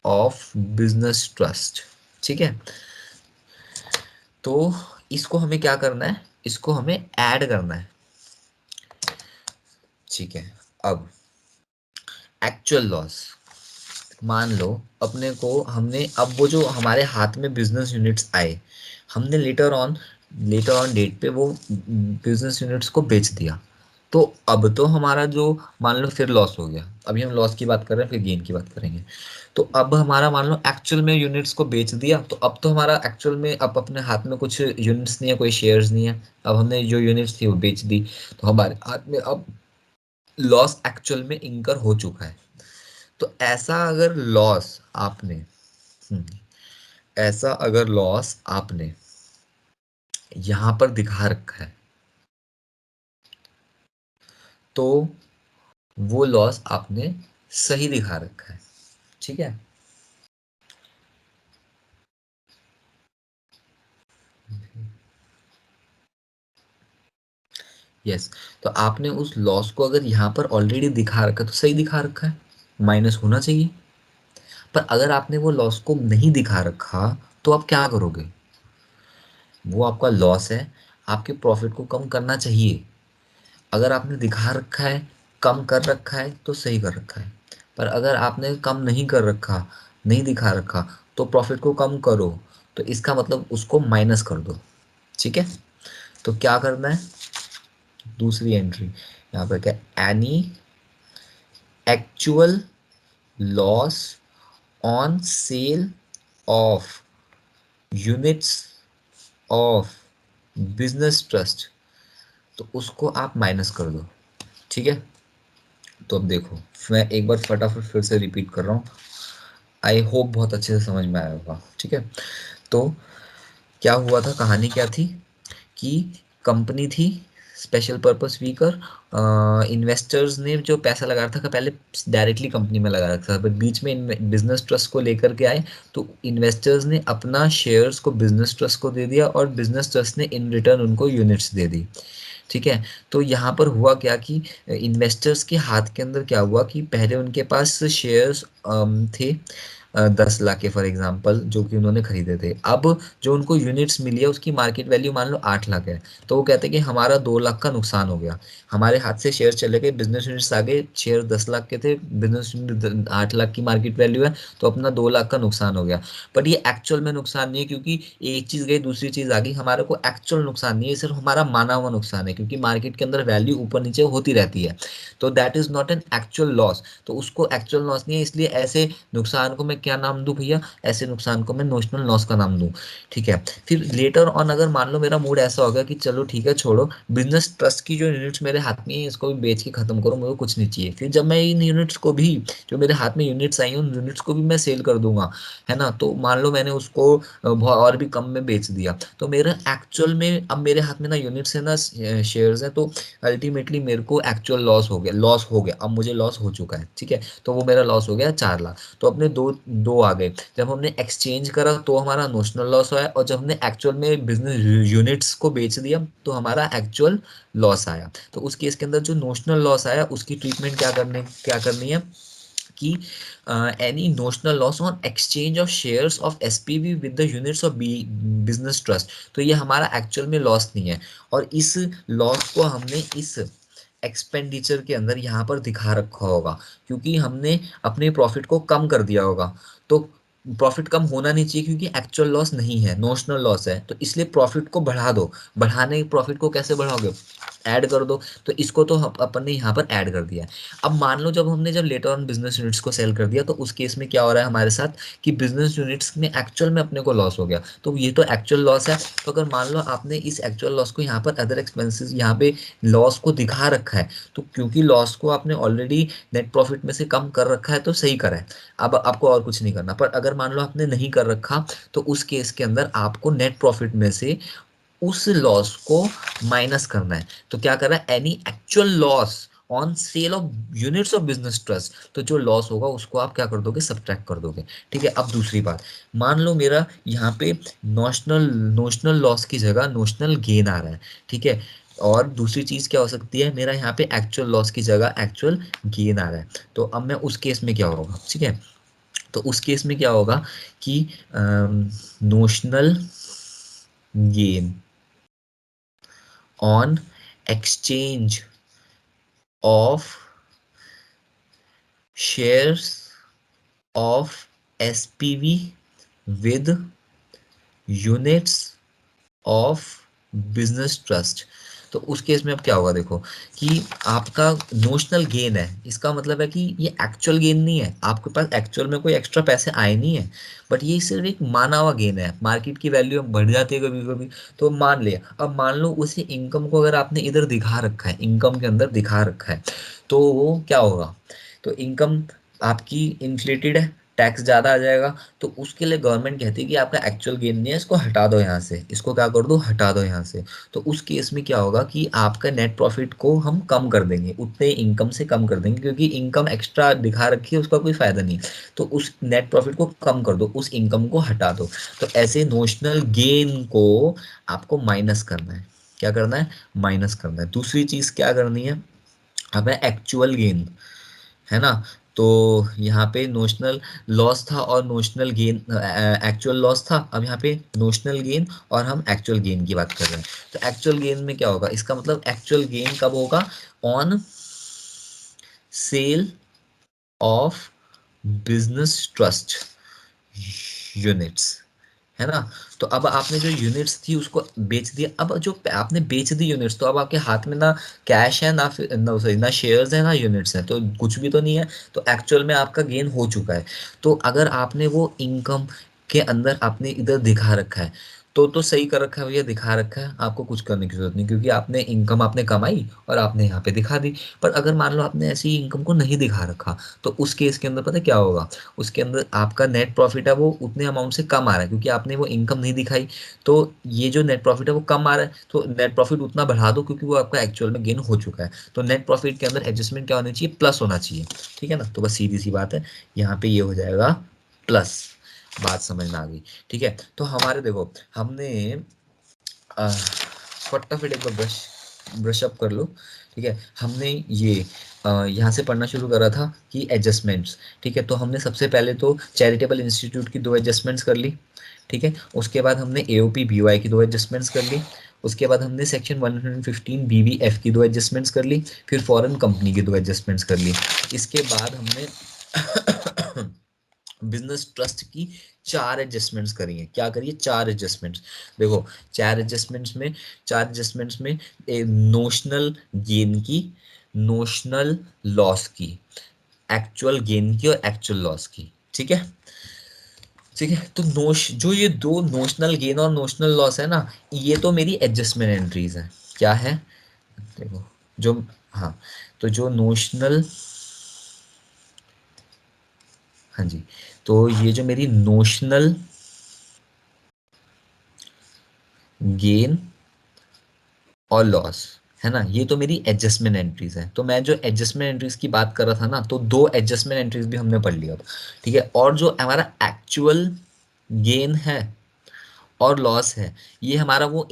of business trust. ठीक है, तो इसको हमें क्या करना है? इसको हमें ऐड करना है। ठीक है, अब एक्चुअल लॉस, मान लो अपने को हमने, अब वो जो हमारे हाथ में बिजनेस यूनिट्स आए, हमने लेटर ऑन डेट पे वो बिजनेस यूनिट्स को बेच दिया, तो अब तो हमारा जो, मान लो फिर लॉस हो गया, अभी हम लॉस की बात कर रहे हैं, फिर गेन की बात करेंगे। तो अब हमारा मान लो एक्चुअल में यूनिट्स को बेच दिया, तो अब तो हमारा एक्चुअल में अब अपने हाथ में कुछ यूनिट्स नहीं है, कोई शेयर्स नहीं है, अब हमने जो यूनिट्स थी वो बेच दी, तो हमारे हाथ में अब लॉस एक्चुअल में इंकर हो चुका है। तो हम्म, ऐसा अगर लॉस आपने यहां पर दिखा रखा है, तो वो लॉस आपने सही दिखा रखा है। ठीक है, यस। तो आपने उस लॉस को अगर यहां पर ऑलरेडी दिखा रखा है, तो सही दिखा रखा है, माइनस होना चाहिए। पर अगर आपने वो लॉस को नहीं दिखा रखा, तो आप क्या करोगे? वो आपका लॉस है, आपके प्रॉफिट को कम करना चाहिए। अगर आपने दिखा रखा है, कम कर रखा है, तो सही कर रखा है। पर अगर आपने कम नहीं कर रखा, नहीं दिखा रखा, तो प्रॉफिट को कम करो, तो इसका मतलब उसको माइनस कर दो। ठीक है, तो क्या करना है? दूसरी एंट्री यहाँ पर क्या? Any actual loss on sale of units of business trust, तो उसको आप माइनस कर दो। ठीक है, तो अब देखो, मैं एक बार फटाफट फिर से रिपीट कर रहा हूँ, आई होप बहुत अच्छे से समझ में आया होगा। ठीक है, तो क्या हुआ था, कहानी क्या थी कि कंपनी थी स्पेशल पर्पस व्हीकर, इन्वेस्टर्स ने जो पैसा लगा रखा था पहले डायरेक्टली कंपनी में लगा रखा था, बट बीच में बिजनेस ट्रस्ट को लेकर के आए, तो इन्वेस्टर्स ने अपना शेयर्स को बिजनेस ट्रस्ट को दे दिया, और बिजनेस ट्रस्ट ने इन रिटर्न उनको यूनिट्स दे दी। ठीक है, तो यहाँ पर हुआ क्या कि इन्वेस्टर्स के हाथ के अंदर क्या हुआ कि पहले उनके पास शेयर्स थे, 10 लाख के फॉर एग्जांपल जो कि उन्होंने खरीदे थे। अब जो उनको यूनिट्स मिली है उसकी मार्केट वैल्यू मान लो 8 लाख है, तो वो कहते हैं कि हमारा 2 लाख का नुकसान हो गया, हमारे हाथ से शेयर चले गए, बिजनेस यूनिट्स आ गए, शेयर 10 लाख के थे, बिजनेस यूनिट 8 लाख की मार्केट वैल्यू है, तो अपना 2 लाख का नुकसान हो गया। बट ये एक्चुअल में नुकसान नहीं है, क्योंकि एक चीज गई दूसरी चीज आ गई, हमारे को एक्चुअल नुकसान नहीं है, सिर्फ हमारा माना हुआ नुकसान है, क्योंकि मार्केट के अंदर वैल्यू ऊपर नीचे होती रहती है। तो that is not an actual loss, तो उसको एक्चुअल लॉस नहीं है। इसलिए ऐसे नुकसान को मैं क्या नाम दूं भैया, ऐसे नुकसान को मैं नोशनल लॉस का नाम दूं। ठीक है। फिर लेटर ऑन अगर मान लो मेरा मूड ऐसा हो गया कि चलो ठीक है छोड़ो, बिजनेस ट्रस्ट की जो यूनिट्स मेरे हाथ में है इसको भी बेच के खत्म करो, मुझे कुछ नहीं चाहिए, फिर जब मैं इन यूनिट्स को भी, जो मेरे हाथ में यूनिट्स आई हैं उन यूनिट्स को भी मैं सेल कर दूंगा, है ना, तो मान लो मैंने उसको बहुत और भी कम में बेच दिया, तो मेरा एक्चुअल में अब मेरे हाथ में ना यूनिट्स है ना शेयर्स है, तो अल्टीमेटली मेरे को एक्चुअल लॉस हो गया, लॉस हो गया, अब मुझे लॉस हो चुका है। ठीक है। तो वो मेरा लॉस हो गया 4 लाख। तो अपने दो दो आ गए, जब हमने एक्सचेंज करा तो हमारा नोशनल लॉस हुआ है, और जब हमने एक्चुअल में बिजनेस यूनिट्स को बेच दिया तो हमारा एक्चुअल लॉस आया। तो उस केस के अंदर जो नोशनल लॉस आया उसकी ट्रीटमेंट क्या करनी है कि any notional loss on exchange of shares of SPV with the units of B business trust, तो ये हमारा एक्चुअल में लॉस नहीं है, और इस लॉस को हमने इस एक्सपेंडिचर के अंदर यहाँ पर दिखा रखा होगा, क्योंकि हमने अपने प्रॉफिट को कम कर दिया होगा। तो प्रॉफिट कम होना नहीं चाहिए, क्योंकि एक्चुअल लॉस नहीं है, नोशनल लॉस है, तो इसलिए प्रॉफिट को बढ़ा दो। बढ़ाने प्रॉफिट को कैसे बढ़ाओगे, ऐड कर दो। तो इसको तो अपन ने यहाँ पर ऐड कर दिया है। अब मान लो जब लेटर ऑन बिजनेस यूनिट्स को सेल कर दिया, तो उस केस में क्या हो रहा है हमारे साथ कि बिजनेस यूनिट्स में एक्चुअल में अपने को लॉस हो गया, तो ये तो एक्चुअल लॉस है। तो अगर मान लो आपने इस एक्चुअल लॉस को यहाँ पर अदर एक्सपेंसेस यहाँ पे लॉस को दिखा रखा है, तो क्योंकि लॉस को आपने ऑलरेडी नेट प्रॉफिट में से कम कर रखा है तो सही करा है, अब आपको और कुछ नहीं करना। पर अगर मान लो आपने नहीं कर रखा, तो उस केस के अंदर आपको नेट प्रॉफिट में से उस लॉस को माइनस करना है। तो क्या कर रहा है, any actual loss on sale of units of business trust, तो जो लॉस होगा उसको आप क्या कर दोगे, सब्ट्रैक्ट कर दोगे। ठीक है। अब दूसरी बात, मान लो मेरा यहाँ पे नोशनल लॉस की जगह नोशनल गेन आ रहा है। ठीक है। और दूसरी चीज क्या हो सकती है, मेरा यहाँ पे एक्चुअल लॉस की जगह एक्चुअल गेन आ रहा है, तो अब मैं उस केस में क्या होगा, ठीक है, तो उस केस में क्या होगा कि notional gain on exchange of shares of SPV with units of business trust। तो उस केस में अब क्या होगा, देखो कि आपका नोशनल गेन है, इसका मतलब है कि ये एक्चुअल गेन नहीं है, आपके पास एक्चुअल में कोई एक्स्ट्रा पैसे आए नहीं है, बट ये सिर्फ एक माना हुआ गेन है। मार्केट की वैल्यू बढ़ जाती है कभी कभी, तो मान लिया। अब मान लो उसी इनकम को अगर आपने इधर दिखा रखा है, इनकम के अंदर दिखा रखा है, तो वो क्या होगा, तो इनकम आपकी इन्फ्लेटेड है, टैक्स ज़्यादा आ जाएगा, तो उसके लिए गवर्नमेंट कहती है कि आपका एक्चुअल गेन नहीं है, इसको हटा दो यहाँ से, इसको क्या कर दो, हटा दो यहाँ से। तो उस केस में क्या होगा कि आपका नेट प्रॉफिट को हम कम कर देंगे, उतने इनकम से कम कर देंगे, क्योंकि इनकम एक्स्ट्रा दिखा रखी है उसका कोई फायदा नहीं। तो उस नेट प्रॉफिट को कम कर दो, उस इनकम को हटा दो। तो ऐसे नोशनल गेन को आपको माइनस करना है। क्या करना है, माइनस करना है। दूसरी चीज क्या करनी है, हमें एक्चुअल गेन, है ना, तो यहाँ पे नोशनल लॉस था और नोशनल गेन, एक्चुअल लॉस था, अब यहाँ पे नोशनल गेन और हम एक्चुअल गेन की बात कर रहे हैं। तो एक्चुअल गेन में क्या होगा, इसका मतलब एक्चुअल गेन कब होगा, on sale of business trust units, है ना। तो अब आपने जो यूनिट्स थी उसको बेच दिया, अब जो आपने बेच दी यूनिट्स, तो अब आपके हाथ में ना कैश है, ना ना सॉरी ना शेयर्स है ना यूनिट्स है, तो कुछ भी तो नहीं है, तो एक्चुअल में आपका गेन हो चुका है। तो अगर आपने वो इनकम के अंदर आपने इधर दिखा रखा है, तो सही कर रखा है भैया, दिखा रखा है, आपको कुछ करने की जरूरत नहीं, क्योंकि आपने इनकम आपने कमाई और आपने यहाँ पे दिखा दी। पर अगर मान लो आपने ऐसी इनकम को नहीं दिखा रखा, तो उस केस के अंदर पता है क्या होगा, उसके अंदर आपका नेट प्रॉफिट है वो उतने अमाउंट से कम आ रहा है, क्योंकि आपने वो इनकम नहीं दिखाई। तो ये जो नेट प्रॉफिट है वो कम आ रहा है, तो नेट प्रॉफिट उतना बढ़ा दो, क्योंकि वो आपका एक्चुअल में गेन हो चुका है। तो नेट प्रॉफिट के अंदर एडजस्टमेंट क्या होनी चाहिए, प्लस होना चाहिए। ठीक है ना, तो बस सीधी सी बात है, यहाँ पे ये हो जाएगा प्लस। बात समझ में आ गई। ठीक है। तो हमारे देखो हमने फटाफट एक बार ब्रश ब्रश अप कर लो। ठीक है। हमने ये यहाँ से पढ़ना शुरू करा था कि एडजस्टमेंट्स, ठीक है। तो हमने सबसे पहले तो चैरिटेबल इंस्टीट्यूट की दो एडजस्टमेंट्स कर ली, ठीक है। उसके बाद हमने एओपी बीओआई की दो एडजस्टमेंट्स कर ली। उसके बाद हमने सेक्शन 115 बीबीएफ की दो एडजस्टमेंट्स कर ली। फिर फॉरेन कंपनी की दो एडजस्टमेंट्स कर ली। इसके बाद हमने बिजनेस ट्रस्ट की चार एडजस्टमेंट्स करी हैं। क्या करिए? चार एडजस्टमेंट्स। देखो, चार एडजस्टमेंट्स में नोशनल गेन की, नोशनल लॉस की, एक्चुअल गेन की और एक्चुअल लॉस की, ठीक है। ठीक है, तो जो ये दो नोशनल गेन और नोशनल लॉस है ना, ये तो मेरी एडजस्टमेंट एंट्रीज है। क्या है? देखो, जो, हाँ, तो जो नोशनल, हाँ जी, तो ये जो मेरी नोशनल गेन और लॉस है ना, ये तो मेरी एडजस्टमेंट एंट्रीज है। तो मैं जो एडजस्टमेंट एंट्रीज की बात कर रहा था ना, तो दो एडजस्टमेंट एंट्रीज भी हमने पढ़ लिया अब, ठीक है। और जो हमारा एक्चुअल गेन है और लॉस है, ये हमारा वो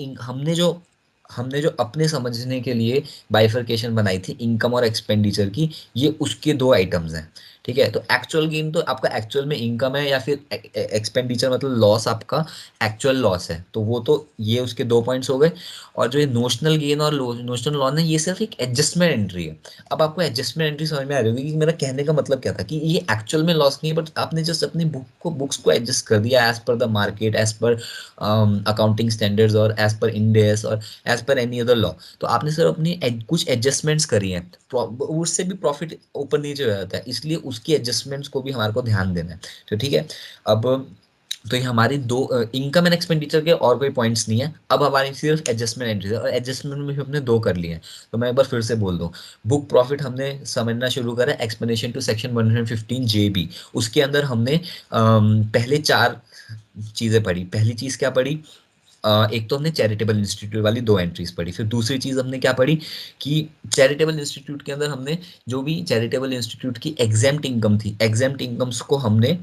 हमने जो अपने समझने के लिए बाइफरकेशन बनाई थी इनकम और एक्सपेंडिचर की, ये उसके दो आइटम्स हैं, ठीक है। तो एक्चुअल गेन तो आपका एक्चुअल में इनकम है, या फिर एक्सपेंडिचर मतलब लॉस आपका एक्चुअल लॉस है, तो वो तो ये उसके दो पॉइंट्स हो गए। और जो ये नोशनल गेन और नोशनल लॉस है, ये सिर्फ एक एडजस्टमेंट एंट्री है। अब आपको एडजस्टमेंट एंट्री समझ में आ रही होगी कि मेरा कहने का मतलब क्या था, कि ये एक्चुअल में लॉस नहीं है, बट आपने जस्ट अपनी बुक्स को एडजस्ट कर दिया as per the market, as per accounting standards, और एज पर इंड एस, और as per any other law. तो आपने सिर्फ अपनी कुछ एडजस्टमेंट्स करी हैं, उससे भी प्रॉफिट ऊपर नीचे हो जाता है, इसलिए उसकी एडजस्टमेंट्स को भी हमारे को ध्यान देना है। तो ठीक है, अब तो ये हमारी दो इनकम एंड एक्सपेंडिचर के और कोई पॉइंट्स नहीं है, अब हमारी सिर्फ एडजस्टमेंट एंट्रीज है, और एडजस्टमेंट में भी हमने दो कर लिए हैं। तो मैं एक बार फिर से बोल दूं, बुक प्रॉफिट हमने समझना शुरू करा एक्सप्लेनेशन टू सेक्शन 115 जेबी। उसके अंदर हमने पहले चार चीजें पढ़ी। पहली चीज क्या पढ़ी? एक तो हमने चैरिटेबल इंस्टीट्यूट वाली दो एंट्रीज पढ़ी। फिर दूसरी चीज हमने क्या पढ़ी, कि चैरिटेबल इंस्टीट्यूट के अंदर हमने जो भी चैरिटेबल इंस्टीट्यूट की एग्जेम्प्ट इनकम थी, एग्जेम्प्ट इनकम्स को हमने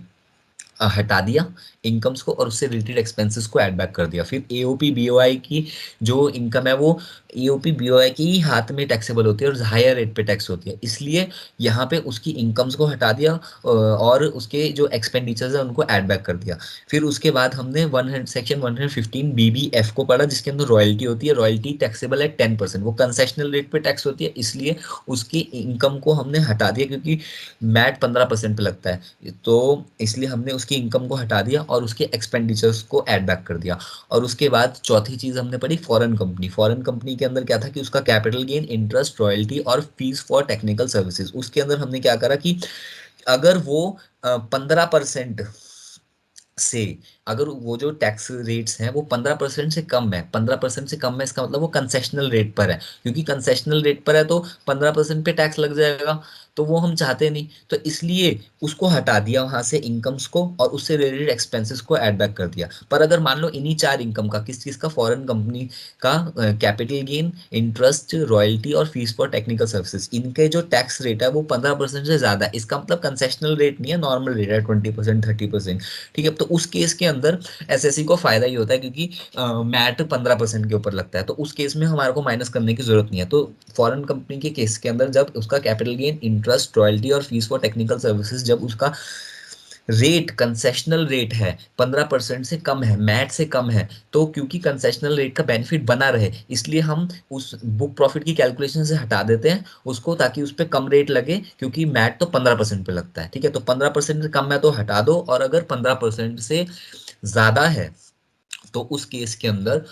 हटा दिया, इनकम्स को, और उससे रिलेटेड एक्सपेंसेस को ऐड बैक कर दिया। फिर एओपी बीओआई की जो इनकम है, वो एओपी बीओआई की ही हाथ में टैक्सेबल होती है और हायर रेट पे टैक्स होती है, इसलिए यहाँ पे उसकी इनकम्स को हटा दिया और उसके जो एक्सपेंडिचर्स है उनको ऐड बैक कर दिया। फिर उसके बाद हमने सेक्शन 115 बीबीएफ को पढ़ा, जिसके अंदर रॉयल्टी होती है। रॉयल्टी टैक्सेबल है 10%, वो कंसेशनल रेट पे टैक्स होती है, इसलिए उसकी इनकम को हमने हटा दिया, क्योंकि मैट 15% पे लगता है, तो इसलिए हमने उसकी इनकम को हटा दिया और उसके एक्सपेंडिचर्स को ऐड बैक कर दिया। और उसके बाद चौथी चीज हमने पढ़ी फॉरेन कंपनी। फॉरेन कंपनी के अंदर क्या था, कि उसका कैपिटल गेन, इंटरेस्ट, रॉयल्टी और फीस फॉर टेक्निकल सर्विसेज। उसके अंदर हमने क्या करा, कि अगर वो 15% से, अगर वो जो टैक्स रेट्स हैं वो 15% से कम है, 15% से कम है, इसका मतलब वो कंसेशनल रेट पर है, क्योंकि कंसेशनल रेट पर है तो 15% पे टैक्स लग जाएगा, तो वो हम चाहते नहीं, तो इसलिए उसको हटा दिया वहां से इनकम्स को, और उससे रिलेटेड एक्सपेंसेस को ऐड बैक कर दिया। पर अगर मान लो इन्हीं चार इनकम का, किस चीज का, फॉरेन कंपनी का कैपिटल गेन, इंटरेस्ट, रॉयल्टी और फीस फॉर टेक्निकल सर्विसेज, इनके जो टैक्स रेट है वो 15% से ज्यादा है, इसका मतलब कंसेशनल रेट नहीं है, नॉर्मल रेट है 20%, 30%। ठीक है, तो उस केस के अंदर एसएससी को फायदा ही होता है, क्योंकि मैट 15% के ऊपर लगता है, तो उस केस में हमारे को माइनस करने की जरूरत नहीं है। तो फॉरेन कंपनी के केस के अंदर जब उसका कैपिटल गेन, इंटरेस्ट, रॉयल्टी और फीस फॉर टेक्निकल सर्विसेज, जब उसका रेट, कंसेशनल रेट है 15% से कम है, मैट से कम है, तो क्योंकि कंसेशनल रेट का बेनिफिट बना रहे, इसलिए हम उस बुक प्रॉफिट की कैलकुलेशन से हटा देते हैं उसको, ताकि उस पर कम रेट लगे, क्योंकि मैट तो 15% पे लगता है। ठीक है, तो 15% से कम है तो हटा दो, और अगर 15% से ज्यादा है तो उस केस के अंदर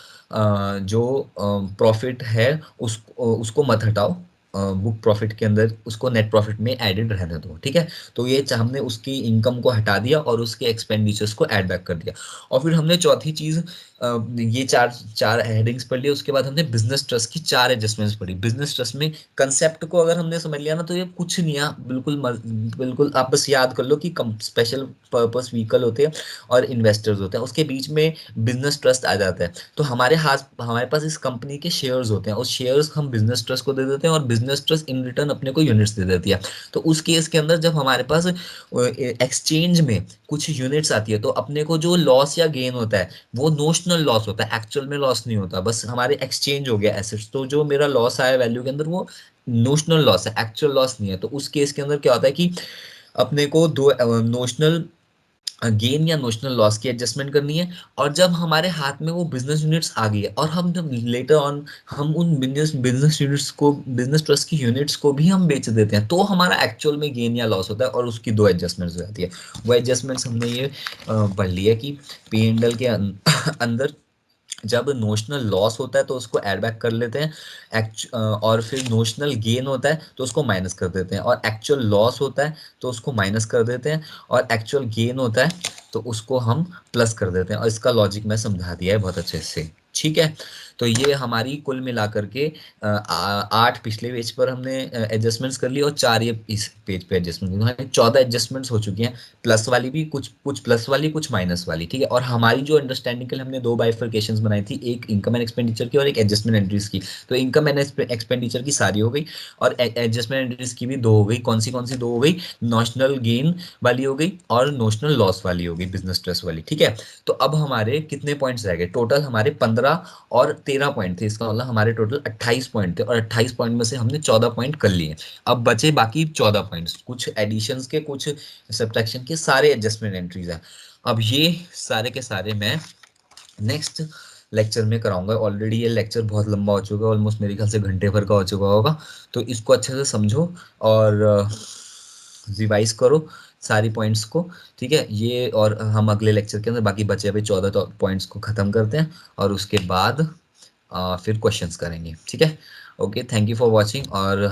जो प्रॉफिट है उसको मत हटाओ, बुक प्रॉफिट के अंदर उसको नेट प्रॉफिट में एडेड रहने दो। ठीक है, तो ये हमने उसकी इनकम को हटा दिया और उसके एक्सपेंडिचर्स को ऐड बैक कर दिया। और फिर हमने चौथी चीज, ये चार चार हेडिंग्स पढ़ लिए। उसके बाद हमने बिजनेस ट्रस्ट की चार एडजस्टमेंट्स पढ़ी। बिजनेस ट्रस्ट में कंसेप्ट को अगर हमने समझ लिया ना, तो ये कुछ नहीं है, बिल्कुल आप बस याद कर लो कि स्पेशल पर्पस व्हीकल होते हैं और इन्वेस्टर्स होते हैं, उसके बीच में बिजनेस ट्रस्ट आ जाता है। तो हमारे पास इस कंपनी के शेयर्स होते हैं, उस शेयर्स हम बिजनेस ट्रस्ट को दे देते हैं, और बिजनेस ट्रस्ट इन रिटर्न अपने को यूनिट्स दे देती है। तो उस केस के अंदर जब हमारे पास एक्सचेंज में कुछ यूनिट्स आती है, तो अपने को जो लॉस या गेन होता है वो नोशनल लॉस होता है, एक्चुअल में लॉस नहीं होता, बस हमारे एक्सचेंज हो गया एसेट्स, तो जो मेरा लॉस आया वैल्यू के अंदर, वो नोशनल लॉस है, एक्चुअल लॉस नहीं है। तो उस केस के अंदर क्या होता है कि अपने को दो नोशनल गेन या नोशनल लॉस की एडजस्टमेंट करनी है। और जब हमारे हाथ में वो बिजनेस यूनिट्स आ गई है और हम जब लेटर ऑन हम उन बिजनेस बिजनेस यूनिट्स को, बिजनेस ट्रस्ट की यूनिट्स को भी हम बेच देते हैं, तो हमारा एक्चुअल में गेन या लॉस होता है और उसकी दो एडजस्टमेंट्स हो जाती है। वो एडजस्टमेंट्स हमने ये पढ़ लिया कि पी एंड एल के अंदर जब नोशनल लॉस होता है तो उसको ऐड बैक कर लेते हैं, और फिर नोशनल गेन होता है तो उसको माइनस कर देते हैं, और एक्चुअल लॉस होता है तो उसको माइनस कर देते हैं, और एक्चुअल गेन होता है तो उसको हम प्लस कर देते हैं। और इसका लॉजिक मैं समझा दिया है बहुत अच्छे से, ठीक है। तो ये हमारी कुल मिलाकर के 8 पिछले पेज पर हमने एडजस्टमेंट्स कर ली, और 4 ये इस पेज पे एडजस्टमेंट, हमारी 14 एडजस्टमेंट्स हो चुकी हैं। प्लस वाली भी, कुछ कुछ प्लस वाली, कुछ माइनस वाली, ठीक है। और हमारी जो अंडरस्टैंडिंग के लिए हमने दो बाइफर्केशंस बनाई थी, एक इनकम एंड एक्सपेंडिचर की और एक एडजस्टमेंट एंट्रीज की। तो इनकम एंड एक्सपेंडिचर की सारी हो गई, और एडजस्टमेंट एंट्रीज की भी दो हो गई। कौन सी दो हो गई? नोशनल गेन वाली हो गई और नोशनल लॉस वाली हो गई, बिजनेस ट्रस्ट वाली, ठीक है। तो अब हमारे कितने पॉइंट्स रह गए? टोटल हमारे 15 और 13 पॉइंट थे, इसका मतलब हमारे टोटल 28 पॉइंट थे, और 28 पॉइंट में से हमने 14 पॉइंट कर लिए। अब बचे बाकी 14 पॉइंट्स, कुछ एडिशंस के, कुछ सब्ट्रैक्शन के, सारे एडजस्टमेंट एंट्रीज हैं। अब ये सारे के सारे मैं नेक्स्ट लेक्चर में कराऊंगा। ऑलरेडी ये लेक्चर बहुत लंबा हो चुका है, ऑलमोस्ट मेरे ख्याल से घंटे भर का हो चुका होगा। तो इसको अच्छे से समझो और रिवाइज करो सारी पॉइंट्स को, ठीक है। ये और हम अगले लेक्चर के अंदर बाकी बचे हुए 14 पॉइंट्स को ख़त्म करते हैं, और उसके बाद फिर क्वेश्चंस करेंगे, ठीक है। Okay, thank you for watching, और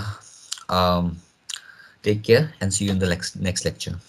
take care and see you in the next lecture.